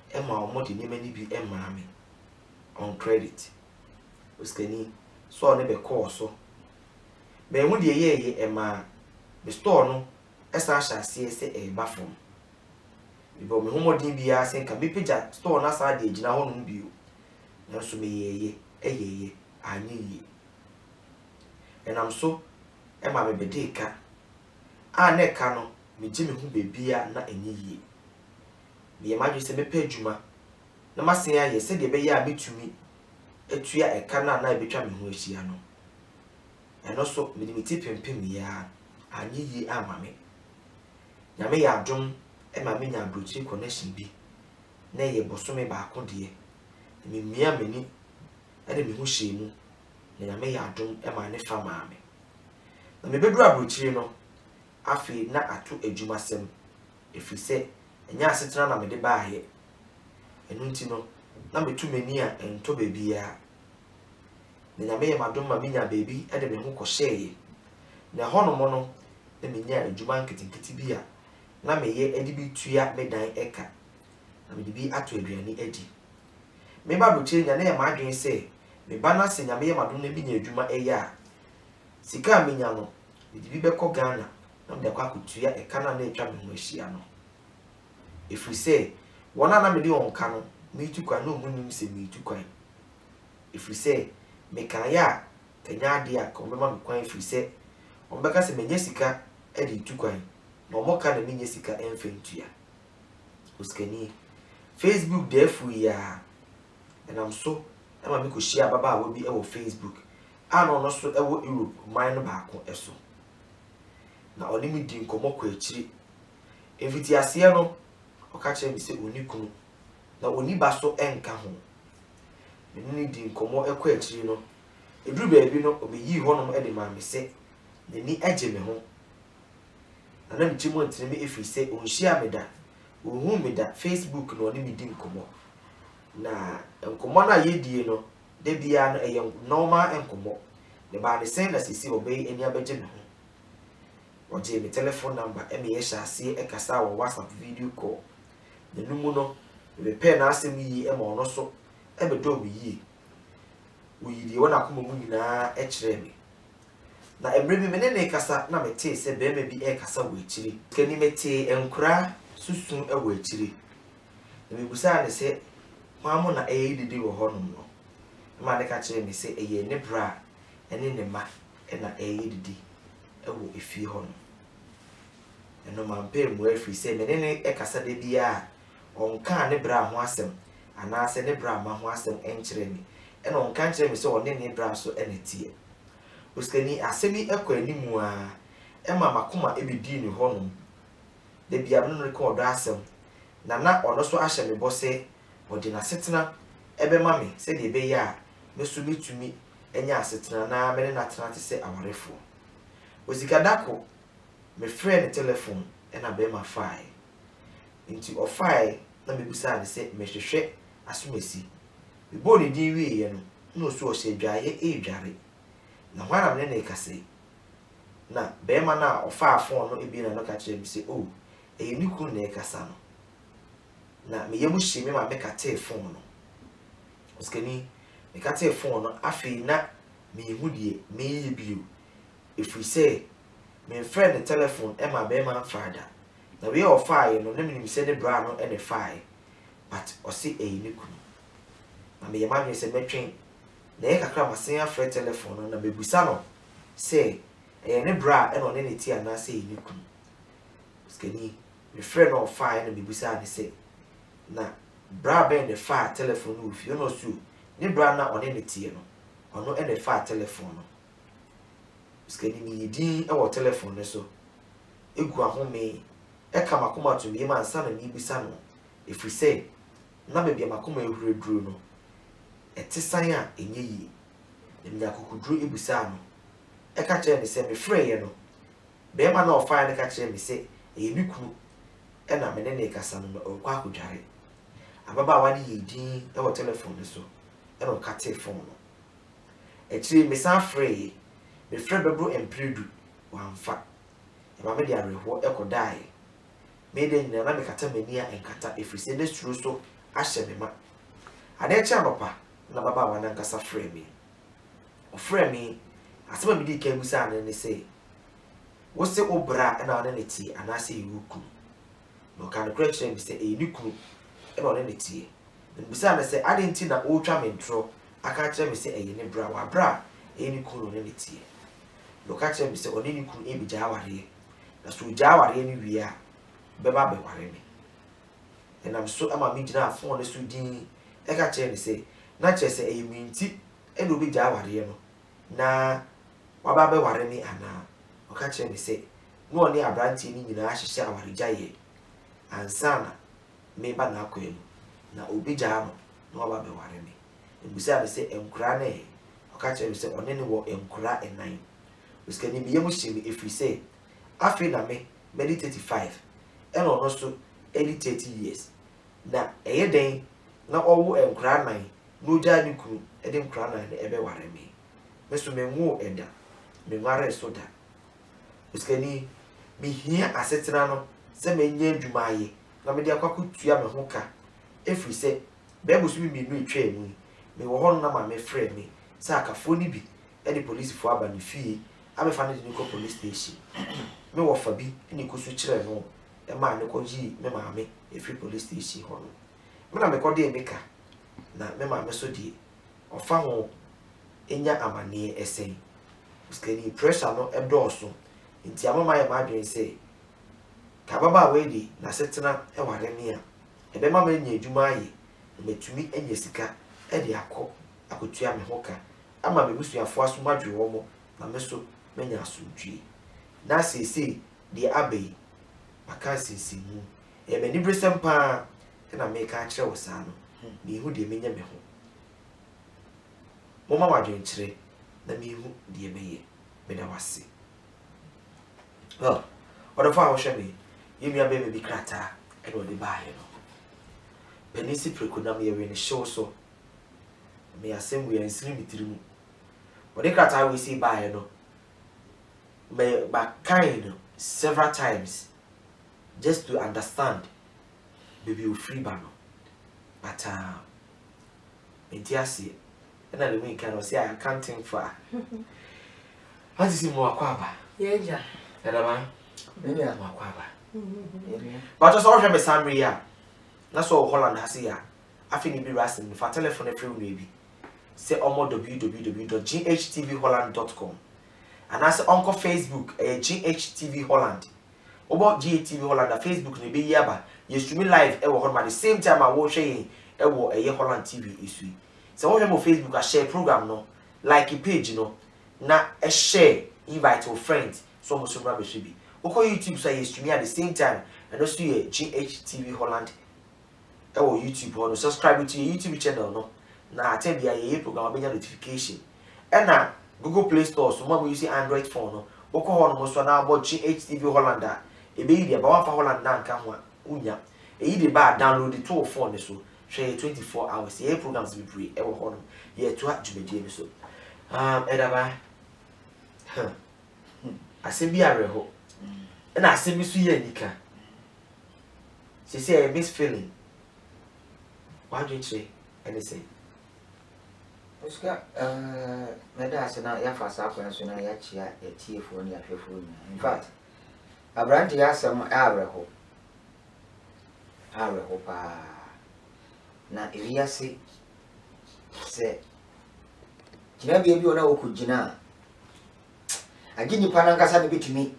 e ma o mo de niema ni bi e ma me on credit uskani so ne be call so be hu de ye e ma be store no esa sha se e ba fom bibo me hu modin bia se nka be page store na sa de gina ho no bio na so me ye anyi ye enam so e ma me be de ka a na ka no me gi me hu be bia na enyi ye me ma dwe se me pa adwuma na masen ya ye se de be ya betumi etua eka na na betwa me ho ahia no eno so me limiti pempem ya anyi yi amame nyame ya adom e ma me nya brochi connection bi na ye bosome ba akode me mia mani e de me ho hye mu na nyame ya adom e ma ne fa maame na me bedru abrochi no afi na ato adwuma sem efise enya asetena na me de baaye enu nti no na metu mani a ento bebia na nyame ye madom ma menya bebi e de me ho kɔhyɛe na hono no na menya adwuma nketinketi bi a na meye edi bi tua me dan eka na me de bi ato aduane edi me ba boche nya na ye madwen se me ba na se nyame ye madom na menya adwuma eye a sika menya no me de bi bɛkɔ Ghana na me de akɔ akotua eka na etwa me ho ahia no efiri se wona na me de on ka no me tukwa no munim se me tukwa efiri se me kan ya kanya ade a ko bema me kwan efiri se on beka se menye sika e de tukwa na omo ka na menye sika emfentua uskani Facebook de fu ya enam so e ma me ko share baba wo bi e wo Facebook ano no so e wo Europe man no ba ko eso na oni mi di nkomo kwa akiri eviti ase no okache mi se oni kunu na oni ba so enka ho ni di nkomo ekwa akiri no eduru baabi no obeyi honom e de ma me se ni agye me ho na mi chimo ntene me efi se onhia me da ohu me da Facebook no oni mi di nkomo na nkomo na yedie no de bia no eye normal nkomo ne ba ne sen na sisi obey eni abegye me ho oje me telephone number e me ye hyase e kasa wo WhatsApp video call ne numu no be pen na asem yi e ma ono so e be do me yi wo yi die wona koma mu nyina e kire me na emre bi me ne kasa na me te se be me bi e kasa wo akiri kani me te enkura susun e wo akiri na me busa ne se mamu na e didi wo honum no ma ne ka kire me se e ne bra ene ne ma e na e didi e wo efi honum eno ma mpe mu efi se me ne e kasa de bia onka ne bra ho asem ana se ne bra ma ho asem enkire me ena onka kire me se one ne bra so ene tie oskani asemi ekọ animu a e ma makoma e bedi ni honum de bia no record asem na ono so ahye me bose odi na setena ebe ma me se de ebe ya mesu mitumi enya asetena na me na tena te se awarefo osika dako me friend telephone ena be ma file into of file na me busa ne se me hwehwe asumesi me bo ni din wi ye no so o se dwaye e dware na hwana me ne kase na be ma na ofa phone no ebi na no ka kire bi se oh e ni ku na e kasa no na me yemu hye me ma me ka te phone no oskani me ka te phone no afi na me hu die me ye bio if we say me friend telephone e ma be ma father na we of fire no na me say the bra no e the fire but o see e ni ku na me yema me se metwen na e kakra masen afre telephone no na me busa no say e ne bra e no ne ti ana say e ni ku oskani me friend of fire na me busa ne say na bra ben the fire telephone no if you know so ni bra na one ne tie no ono e the fire telephone no skeni mi yidin e wo telephone ne so egu ahome e ka makoma to mi ma nsa na mi bisa no if we say na be bia makoma ehuruduru no e tesan a enye yi e mi akokuduru ebisa no e ka kire me se me frɛ ye no be ma na o fire ne ka kire me se e bi kuru e na me ne kasa no o kwa akudware ababa wa ne yidin e wo telephone ne so e no ka te phone no e kire me san frɛ me frɛ bebro empredu wanfa e ma me de areho e kodai me de nyina na me kata mania enkata efrise ne suru so ahye me ma ade cha papa na baba wa na nkasa frɛ me o frɛ me asema me di ka busa ne say wo se obra na one ne tie ana se yuku no kan correction be say e niku e na one ne tie me busa me say ade nti na o twa me ntro aka kire me say e ne bra wa bra e niku no ne tie no ka kire me say one niku e bi jaware na so jaware ni wia be ba be ware me and am so ama me gina afon ne so din e ka kire me say na kire say e mi nti e no bi jaware no na waba be ware me ana o ka kire me say no one abranti ni nyina ahyehye aware gyaye ansana me ba na akwem na obi gya no na waba be ware me ebusa be say enkura na e o ka kire me say one ne wo enkura enan uskani bi yemu shimi if say afi na me 35 e no no so 30 years na eye den na owo enkura nan no gya ni ku e de enkura nan e be ware me meso me nwu eda me ware so da uskani mi hia asetena no se me nya adwumaye na me de akwakotua me ho ka efri se bebusu mi nu etwa emu me wo ho na ma me frɛ me sa akafo ni bi e de police fo aba ne fie abefa ne de ko police station me wo fa bi ni ko su kire no e ma ne ko yi me ma me efri police station ho no me na me ko de emeka na me ma me so die ofa ho enya amane esen uskani pressure no e dɔɔso nti amama ya ma adwen se ka baba we di na setena e ware me a e be ma ma nya adwuma aye metumi enya sika e de akotua me ho ka ama me busuafo aso madwe wo mo na me so menya asomdwie na sese the abbey aka sisimu e me ni bresem pa na me ka kire wo sa no me hu de me nya me ho mama wadwen kire na me hu de me ye me da wase well odo fa wo hwe me yemi abe be krata e do de ba ye no penisi preko na me ye we ni show so me asem we ansiri mitirimu ode krata we see ba ye no me ba kind several times just to understand baby you free ba no but entiasi and I mean can say I can't think for what is it more kwaba yeah man maybe I'm kwaba but just all have summary here that's all Holland has here I think be rasting for telephone free maybe say www.ghtvholland.com and I say Uncle Facebook GHTV Holland about GHTV Holland Facebook ne be yaba you stream live e wo Holland the same time I watch e wo Holland TV isu so what on Facebook I share program no like a page no na a share invite your friends so much so rubbish be oko YouTube so you stream at the same time and also GHTV Holland e wo YouTube or subscribe to your YouTube channel no na attend your program be notification and na Google Play Store so mama use Android phone no oko ho no so na about GHTV Holland e be dey ba fa Holland na nka ho unya e dey ba download it to phone so share 24 hours here programs be free e wo ho no ye to adwumedie ni so edaba asembi areho na asembi so ye nika say miss feeling what do you say anything Oscar meda asena ya fasa akwan so na ya chia ya tiefo ni afefo ni in fact abrante ya asem areho pa na ewiase se jina bia bi ona okugina agini pana nkasa ne bitumi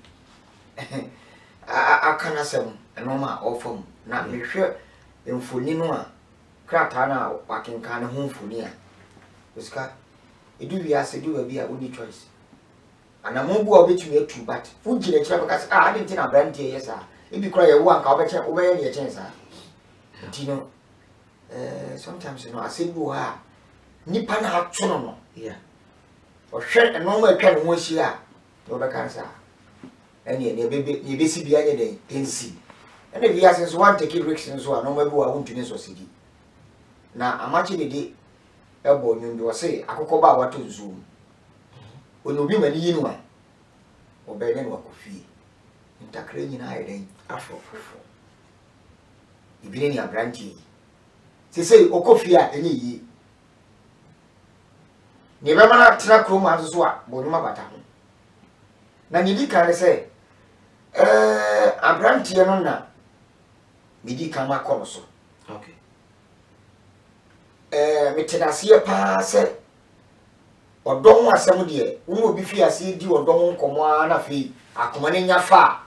akana sem enoma ofom na mehwe emfoni no a krata na wakenka ne ho mfoni a Oscar edu wiase du ba uni choice ana mo bu obetumi atu but fugire kira because I didn't na brand here yes ebi kura ye wo anka obeche obeye ne ye chensa tino sometimes you know asembu ha nipa na atono no yeah ohwe enoma atwa ne ho hia no be kansa ene ne be si bia ne den ensi ene wiase so one take risks so anoma bi wa wontuni so sidi na amachi ne di ebo nyundo wase akokoba wato nzu onobi mani yinu a obene no akofie ntakre nyina ayeden afofofo ibire ni abranti sese okofia enye yi ne be mana tra kroma nso a bonuma bata ho na nyidi kan se abranti no na midi kan makono so okay metenasiye pa se odon asem de wo obi fi ase di odon nkomo na fi akoma ne nyafa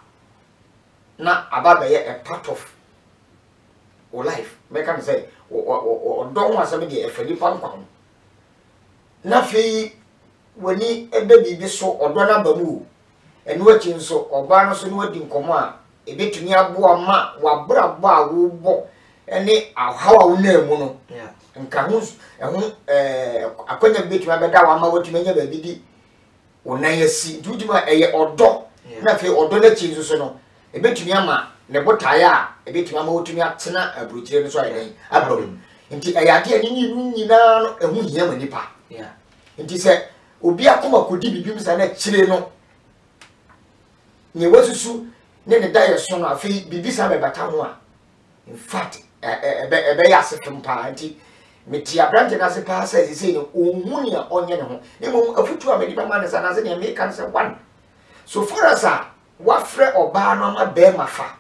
na ababa ye a part of your life make am say odon asem de efadi pa nkwa na fi wani ebe bibi so odon na bamu enu achi nso oba no so no di nkomo a ebetumi abo ma wabra bo a wo bo ene ahawa wo na emu no nka hu akonya betuma beda wa ma wotuma nya ba bidi wonan yasi duduma eye odo na fe odo na chi nso no ebetumi ama ne botaye a ebetumi ama wotumi atena abrojire no so ayen abrom nti eyade ani nyina no ehu hia manipa nti se obi akoma kodi bibim sa na chire no ne wasusu ne daye so no afi bibisa be bata ho a in fact ebe ya sekem pa nti meti abrante na se pa sa ese no ohuni a onye ne ho ne mom afutu a medi ba ma ne sa na se ne me kan se one so for us a wafre oba no ma be mafa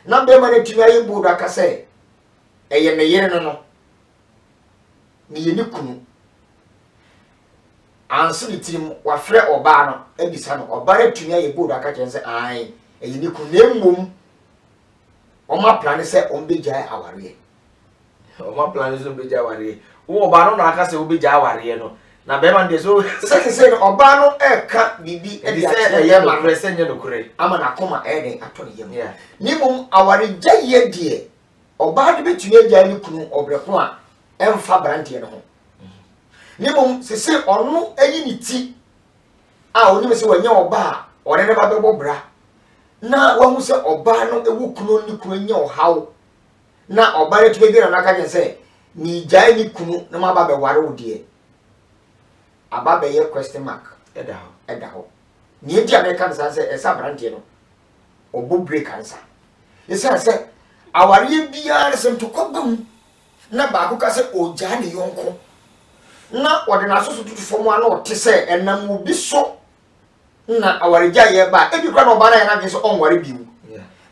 na be ma ne tumi ayi bodo aka se eye me yere no ni ye ni kunu anso ni tirim wafre oba no ebisa no oba re tumi ayi bodo aka chen se ai eye ni kunu emmom oma plan se ombeja aware oma plan se ombeja aware wo oba no na aka se ombeja aware no na be man de so say no oba no e ka bibi e say e ma press nye no kure ama na koma e den ato ne yam ni mum aware gyaye de oba de betumi agya ni kunu obreko a emfa brante no ho ni mum se onu ayi ni ti a oni me se wanya oba a ore ne ba bebo bra na wahu se oba no ewu kunu ni kunu nya ohaw na oba ne tube bi na ka je se ni gyaye ni kunu na ma ba be ware odie aba be ye question mark eda ho ni eji American say esa brante no obo break answer yesa say aware bia resem to kobam na ba ko ka say oja ne yonko na ode na so tutu fom ana o te say enam obi so na aware gya ye ba ebi kwa no ba na ya na so onware biu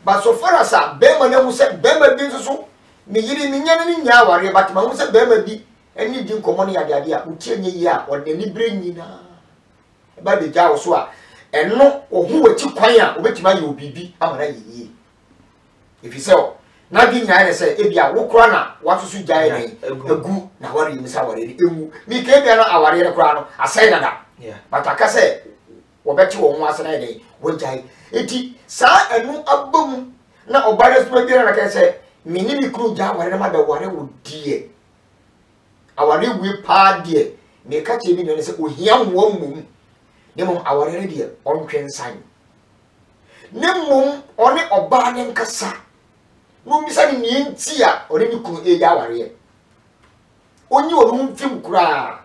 but so far as be ma na mu say be ma bi so me yiri me nya ne nya aware but ma mu say be ma bi eni di nkomo ne yade ade a utie nye yi a ode ni bre nyina ba de gya wo so a eno ohu wati kwan a obetima ye obibi amana yiyi if you say na bi nya ne say ebia wo kura na wasusu gya ye egu na ware yi misa ware emu mi ke bia na aware ne kura no asai dada but aka say wo beti wo ho asana ye wo gya eti sa enu abam na obare so bia na ka say mini mi kru gya ware na ma da ware wo die aware wi pa die me ka che bi ne say ohia wo mum ne mum aware ne die ontwen san ne mum one oba ne nkasa no mi sa ni nti a ore ni kunu e ya aware onyi onu mfim kura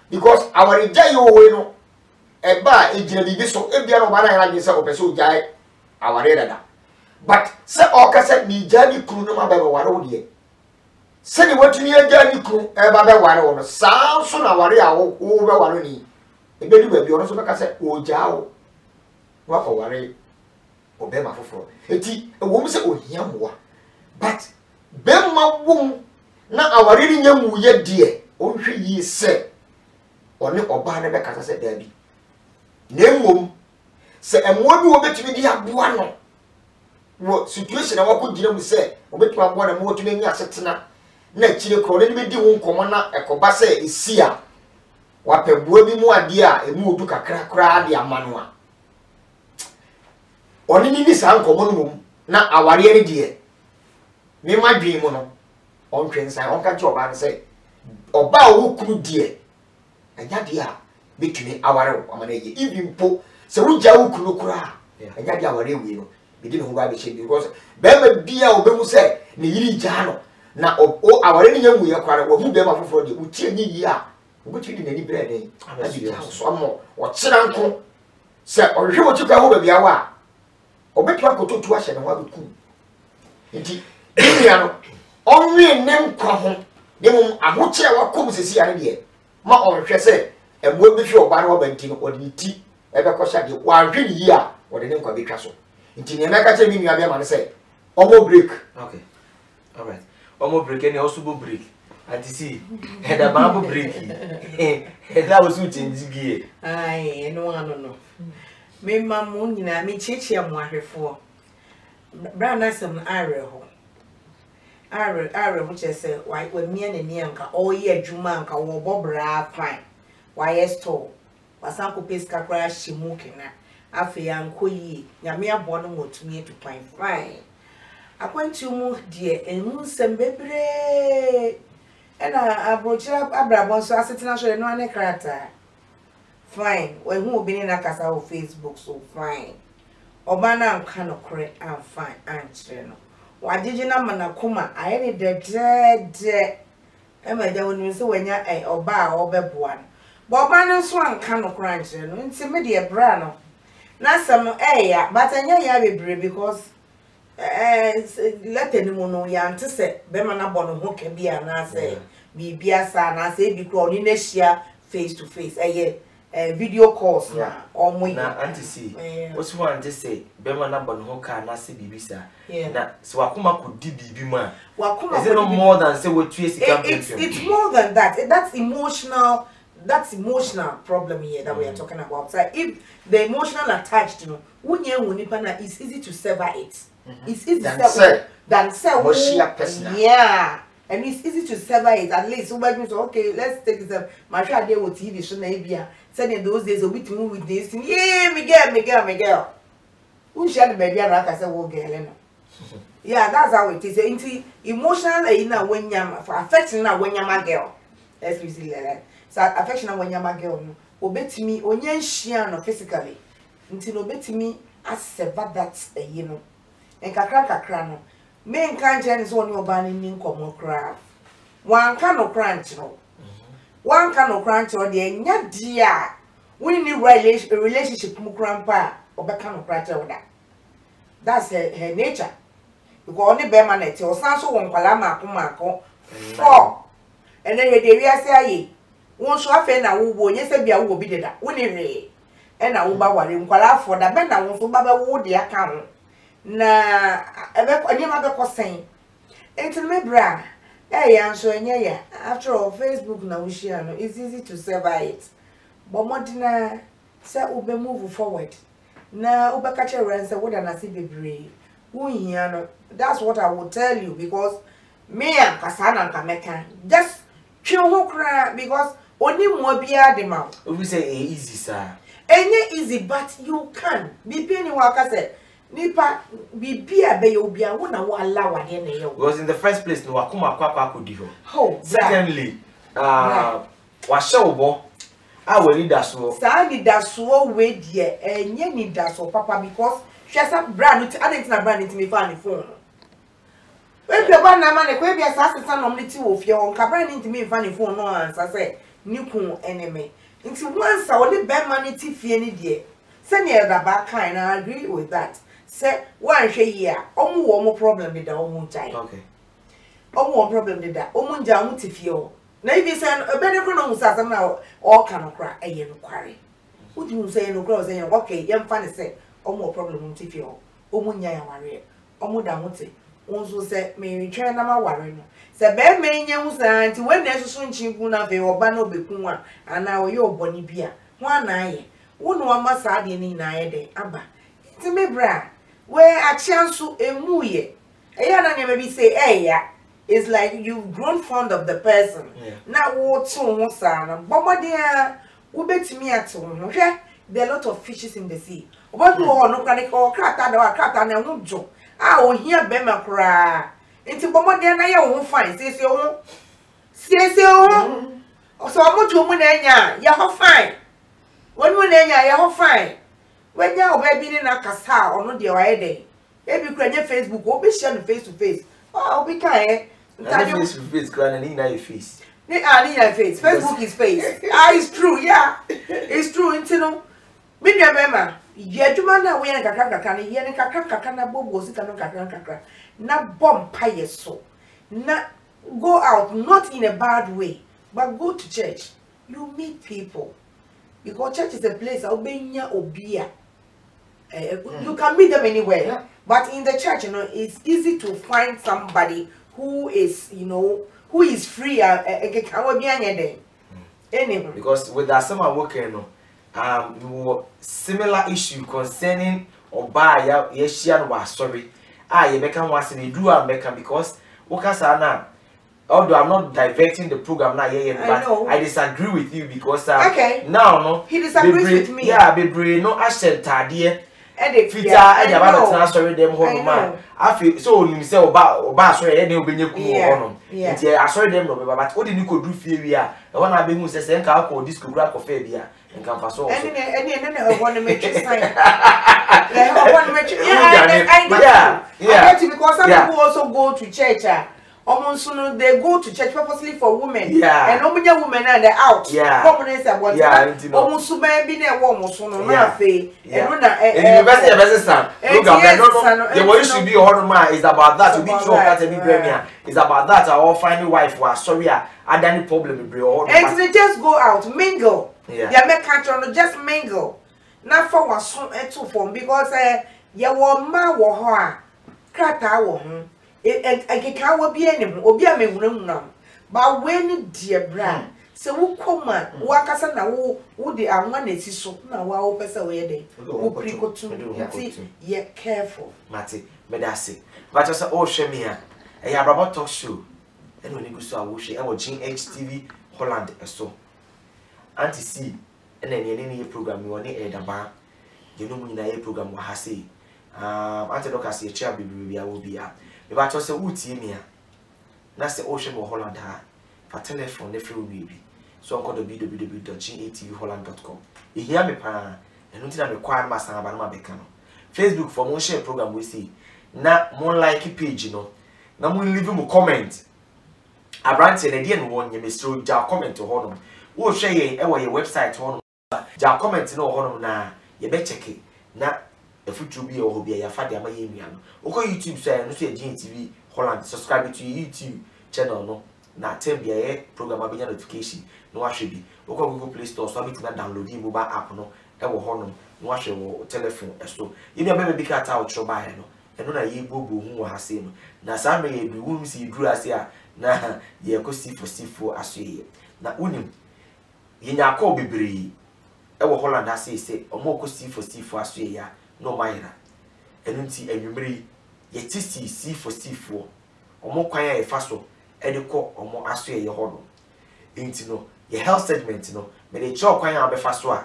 because aware gya yo we no e ba e gina bibi so e bia no ba na ya ni say opeso gya aware dada but se o ka se ni gya ni kunu no ma ba ware wo die se ni watuni e gya ni kunu e ba ba ware wo no sa so na ware a wo ba ware ni ebe di baby ono so beka se ojawo wa ko ware obe ma foforo eti wo mu se ohia moa but be ma wum na aware ni nyamu ye de o hwe yi se one oba ne beka se da bi na mmom se emwo bi wo betumi di aboa no wo situation a wako gina mu se wo betumi aboa na mo tumi nya setena na chire kro ne bi di wo nkomo na ekoba se esia wapebua bi mu ade a emu odu kakra kra de amano a oni ni sa nkomo no mum na aware ne de me madwi mu no ontwen san onka che oba ne se oba wo kuru de anya de a betumi aware wo amana ye even po se wugya wo kuru kra anya de aware wi no be di no ba be che because be ma bia obemu se ne yiri gya no na o aware ne nyamu ye kra wo hu be ma foforo de utie nyi yi a obuti di nani bread den abi so mo o kira nko se ohwe wo tuka ho bia wa obetu akototu ahye ne ho abeku nti bia no onwe ne nkwa ho ne mum ahoche a wakom sesi ane de ma onhwe se emo bi hwe oba na obanti no odi ti ebe ko hya de wa hwe ni yi a odi ne nkwa betwa so nti ne meka che mi nua be ma ne se omo break okay all right omo break any also go break Auntie see, head a bamboo breaky. That was what in Ziggy. Aye, no. Me mamma, me chichi am one before. Brown as some arrow. Arrow, which I said, why, when me and Yanka, all year Jumanka or Bobra fine. Why, yes, tall. Was Uncle Pisca crash, she mooking. After young Quee, Yamia Bonham to me to find fine. I went to move, dear, and moon some baby. And I broached up Abraham, so I sit in a show, no one character. Fine, when who been in a casa of Facebook, so fine. Obana kind of correct and fine, and channel. Why did you not manakuma? I need the dead. Emma, there when you say when you're a oba or bebuan. Bobana swan kind of crunch, and intimidate brano. Not some air, but I know you be because. Let anyone know ya to say, Bemana Bono who can be an answer, be Biasa, and I say, be crowding next year face to face, a video calls or more. Now, Auntie see, what's one to say, Bemana Bono who can say, Bibisa. Yeah, so Akuma could be man. Wakuma is no more than say what you say. It's more than that. That's emotional. That's emotional problem here that we are talking about. So if the emotional attached, you know, it's easy to sever it. It's easy than say yeah. and it's easy to sever it. At least somebody so okay, let's take this. My child there with TV show na ebia. Said in those days, we to move with this. Yeah, Miguel. Who share the baby and I said, "Well, girl, yeah, that's how it is. Into emotional, when you're affection, when you're my girl. Let's use it. So affection when you're my girl. Obey to me, onyen shiano physically. Until obey to me, I sever that, and kakra no. Men can't change on your banning in common craft. One cannot crunch, no. One cannot crunch or the nya dear. We need relationship, grandpa, or back cannot crunch over that. That's her nature. Because only Bermanet or Sanso one Palama Kumako 4. And then the say, won't show up and I will, yes, I will be that. Winnie, and I will buy one in Kuala for the band. I want to buy wood the account. Na any other was saying, it's me, bra. Hey, I'm so yeah. After all, Facebook now we share. It's easy to survive it. But Montina say we move forward. Now, we catch a ransom. What an asi baby. That's what I will tell you because me and Kasana Kameka just chill cry because only more beer the mouth. We say easy, sir. Any easy, but you can be penny worker said. Nipa be beer be you be a one allow again. Because in the first place, no akuma kwakwa kudiho. Oh, secondly, washobo. I will need that so. Sa need that so way dear, and you need that so, Papa, because she has a brand. I didn't have brand into me for the phone. When you want a man, a quaby assassin on the two of your own cabin into me for the phone, no answer. I say, Newcomb enemy. Into once I only bad money tiffy any day. Send me the back kind, I agree with that. Say, one year, almost one more problem with the own time. Okay. Almost problem with that. Almost down to feel. Maybe send a better pronounce as now, or cannot cry a yen quarry. What do you say? No girls saying, okay, young funny say, almost problem with you. Omunya warrior. Omudamuti. Also said, may return my warrior. Say, bear may young son to when there's a swing chimpuna or bano becuma, and now your bonny beer. One eye. One must add in day, Abba. It's me, bra. Where a chance to a muye. A yana maybe say, eh, yeah. It's like you've grown fond of the person. Now, what so, son? But dear, we bet me at home, okay? There are a lot of fishes in the sea. What do all no chronic or cat and a wood joke? I will hear Bema cry. Into Bomba dear, I won't find, says your own. Says your own. So I'm not your money, you're fine. When you are fine. When you are baby in a casa or not your day. Maybe you can Facebook or be sharing face to face. Oh, we can. Face to face, grand and in your face. They are in your face. Facebook is face. It's true, yeah. It's true, you me remember. Yedumana we and Kakana Bobo Kakana. Na bomb pie so. Na go out, not in a bad way, but go to church. You meet people. Because church is a place, Albania or beer. You can meet them anywhere. But in the church, it's easy to find somebody who is, who is free. Because with that summer working, similar issue concerning Obaya, Yeshian was sorry. You become once in a do because Wakasana. Although I'm not diverting the program now, but I disagree with you because okay. Now no, he disagrees with me. Yeah, baby, no action tardy. I sorry them home man. I feel so you say Oba sorry any obinye ku hono. Nti I sorry them no but what you could do fear we are. The one I be who say nka ko disco grab for fair bia. Nka fa so. Any want to make you sign. I want to make you. I get you because some people also go to church. They go to church purposely for women. And no women and they're out. Communists are what almost being a woman, so no matter. University of Assistant. Look, the way should be a man is about that. To be true, it's about that. I will find a wife who are sorry. I had any problem with you. And they just go out, mingle. They make country, just mingle. Not for one soon and two form because you want my war, crata. I can't be any or be a man. But when dear brand, so who come on, Wakasa now, would the one is so now, our person away. Who preco to yet careful, Matty, Medasi. But as a ocean here, I have about talk show. and when you go so I will share our GHTV Holland so anti see and then any program you want to air the bar you know me a program wa hase anti doka say chair baby I will be up if I toss a wood me na say ocean or Holland ha for telephone the free baby so call the www.gatvholland.com you hear me pa and until I require my son about my becano Facebook for more share program we see na more like page you know na mo leave mo comment abrante na die no won ye mesro ja comment ho no wo hwe ye e wo ye website ho no ja comment no ho no na ye be check na efutu bi ho bi ya fa de ama ye nua no wo ko YouTube so no so ye GTV Holland subscribe to YouTube channel no na tem bia ye program abenya notification no wa hwe bi wo ko Google Play Store so bit na download e mobile app no e wo ho no no wa hwe wo telephone so you know be ka ta wo tro ba he no eno na ye bobo hu wa hase no na sa me ye bi wum si duru ase a na ye ko sifo aso ye na unim ye nya ko bebre e wo Holland ase se omo ko sifo aso ye ya no mayira enu nti anwumre ye ti sifo omo kwan ya fa so e de ko omo aso ye ho no enti no ye health segment no me de cho kwan ya be fa so a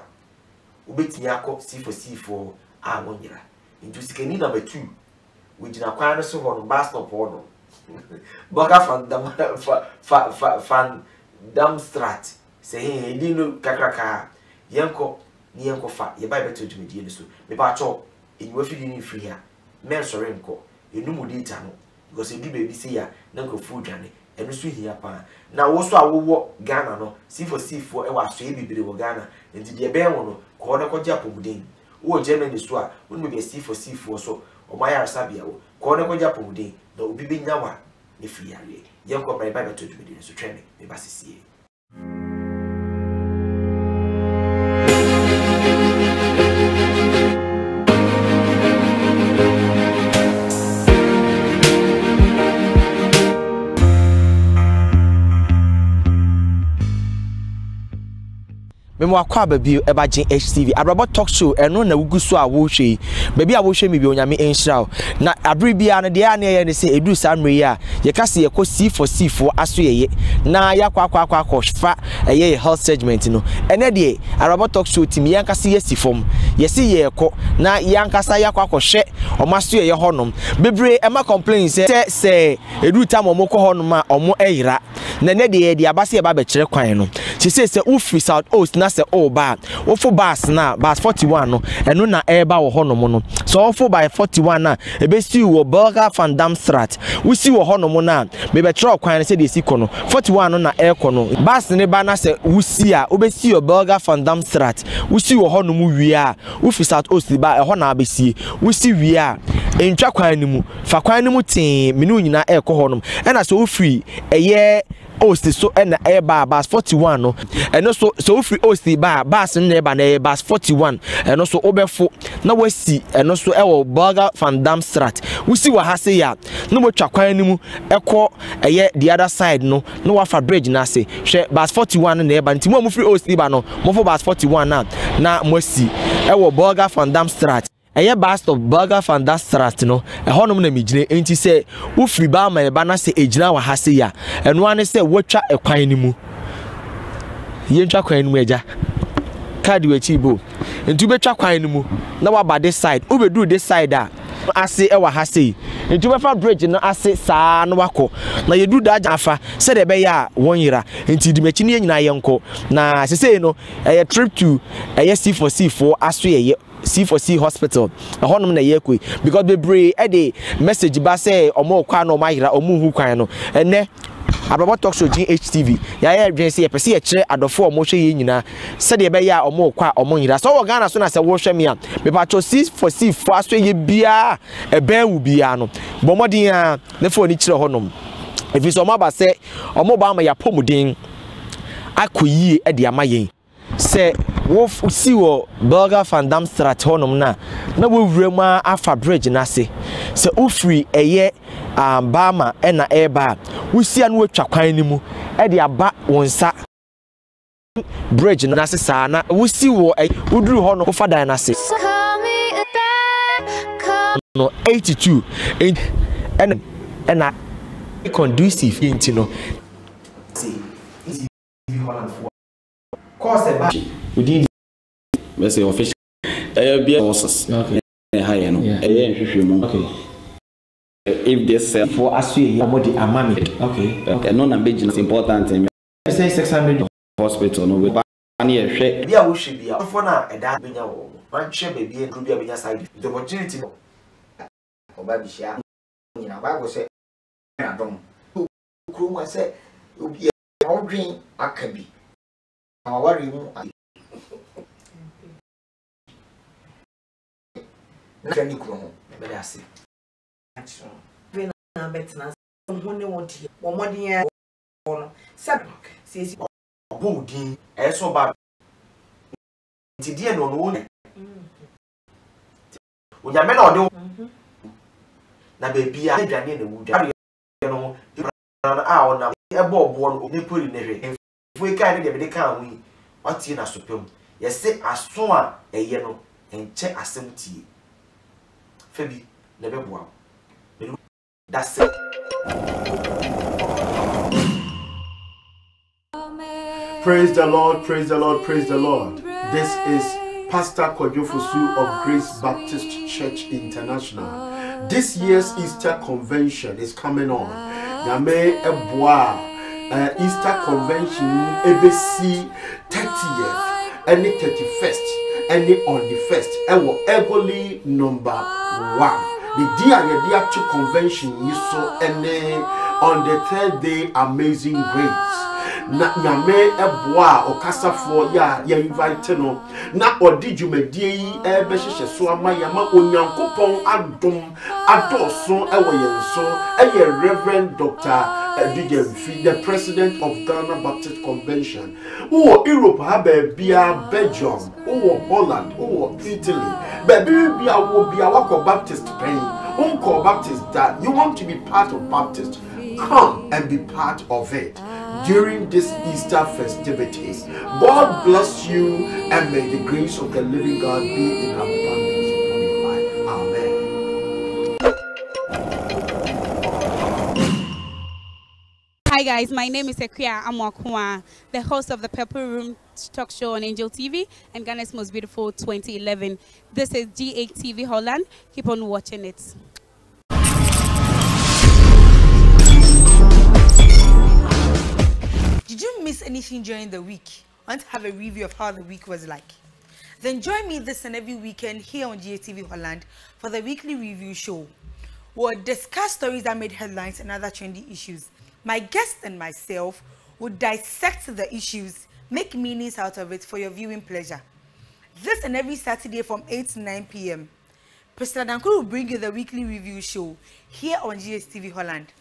obetimi akọ sifo a wonyira enti sikani number 2 we did not quite so on bus stop on Boga fan dam strat say he didn't kakraka yanko ni yanko fa ye buy better to me so me ba cho in we feeding free here men sorry nko enu mu data no because e do baby say ya na nko food dwane enu so hia pa na wo so awowo Ghana no sifo e wa so e bibire wo Ghana enti de be won no ko na ko japomuden wo Germany so a wonu be sifo so o maya sabia wo ko ne ko japomuden na obi be nyawa ne free are yanko bra ba beto dwede so twene me ba sisie Memo akwa baby eba GHTV abrabo talk show eno na wuguso a wo hwe baby a wo hwe me bi onyame enhira na abri bia na de ana ye ne se edu samre ya ye ka se ye ko C4 aso ye na yakwa fa eye health segment no ene de abrabo talk show timi yanka se ye sifom ye se ye ko na yanka sa yakwa hwe omaso ye honom bebre ema complain se edu tam omoko honom a omo eyira na ne de abase ye ba be kire kwan no se ufri South Coast na se o ba wo fo bus na bus 41 no eno na eba wo honom no so wo fo by 41 na e be si wo Burger Van Dam Strat wo si wo honom na me be tro kwan se de si ko no 41 no na e ko no bus ne ba na se wo si a wo be si wo Burger Van Dam Strat wo si wo honom wi a wo fi South Coast ba e ho na be si wo si wi a entwa kwan ni mu fa kwan ni mu tin me no nyina e ko honom e na so wo free eye Osti so na eba bus 41 no eno so free osti ba bus na eba na bus 41 eno so obefo na wasi eno so ewo Burger Van Dam Strat wusi wa hase ya no botwa kwan ni mu ekọ eye the other side no no wa fa bridge na se hwe bus 41 na eba nti mo free osti ba no mo fo bus 41 na mosi ewo Burger Van Dam Strat eye bus stop Burger Van Dam Strat no honom na migine enti se wo free ba ma eba na se ejina wa hase ya eno ane se wotwa ekwan ni mu ye ntwa kwan ni mu eja card we chibo enti betwa kwan ni mu na wa ba this side wo be do this side a ase ewa hase enti we fa bridge no ase saa no wako na ye do da afa se de be ya wonyira enti di machi ni nyina ye nko na sese no eye trip to eye C4 aso ye C4C hospital honum na yekwe because be brave e dey message ba say omo kwa no mahira omo hu kwan no ene ababo talk show GHTV ya ya dwen say pese ye kire adofo omo hwe ye nyina se de be ya omo kwa omo nyira so wo Ghana so na se wo hwe me a me pa cho C4C aso ye bia e ben wu bia no bomodin a ne fo ni kire honum if so omo ba se omo ba ma ya pomudin akoyi e de amayen se wo si wo Burger Van Dam Strat honum na wo wurema afa bridge na se ofri eye bama e na eba wo si anu atwa kwan ni mu e de aba wonsa bridge na se sa na wo si wo uduru ho no fa dan na se no 82 and conducive into no see is Holland for course a batch within let's say official be sources okay high no okay if they sell for aswe body amami okay no na beji is important say 600 hospital no we ban here hwe bia wo hwe bia for na eda benya wo man hwe baby en bia benya side the opportunity oba bi hia nyina ba go say na dom kru mo say obi odwen akabi na wari mu na kani kru ho be da say na betina ho ne wodi wo modin ya no sabe sesi obodin eso ba ti die no no ne o ya me na ode na baby a aduane na wuda no a ona ebe obo no ne pori ne hwe fo kai ne de be kan hu wati na sopem yese aso a eye no enche asem tie febi na be boa that's it. Praise the Lord, praise the Lord, praise the Lord. This is Pastor Kojo Fosu of Grace Baptist Church International. This year's Easter convention is coming on. Yame Eboa Easter convention ABC 30th, any 31st, any on the 1st. Ewo Egoli number 1. The dia to convention you saw any on the 3rd day Amazing Grace. Na nyame eboa okasa for ya invite no na odi dwumadie yi ebe hyehyɛ so ama ya ma onyankopɔn adom adoso ewo yenso Reverend Dr. Edujemfi, the president of Ghana Baptist Convention. Who Europe ha bia Belgium, who Holland, who Italy. Baby bia wo bia wako Baptist pen. Unko Baptist that you want to be part of Baptist. Come and be part of it during this Easter festivity. God bless you and may the grace of the living God be in abundance upon your life. Amen. Hi guys, my name is Ekwia Amwakwa, the host of the Purple Room talk show on Angel TV and Ghana's Most Beautiful 2011. This is GATV Holland. Keep on watching it. Did you miss anything during the week? Want to have a review of how the week was like? Then join me this and every weekend here on GATV Holland for the weekly review show. We'll discuss stories that made headlines and other trendy issues. My guest and myself will dissect the issues, make meanings out of it for your viewing pleasure. This and every Saturday from 8 to 9 p.m. President Danko will bring you the weekly review show here on GATV Holland.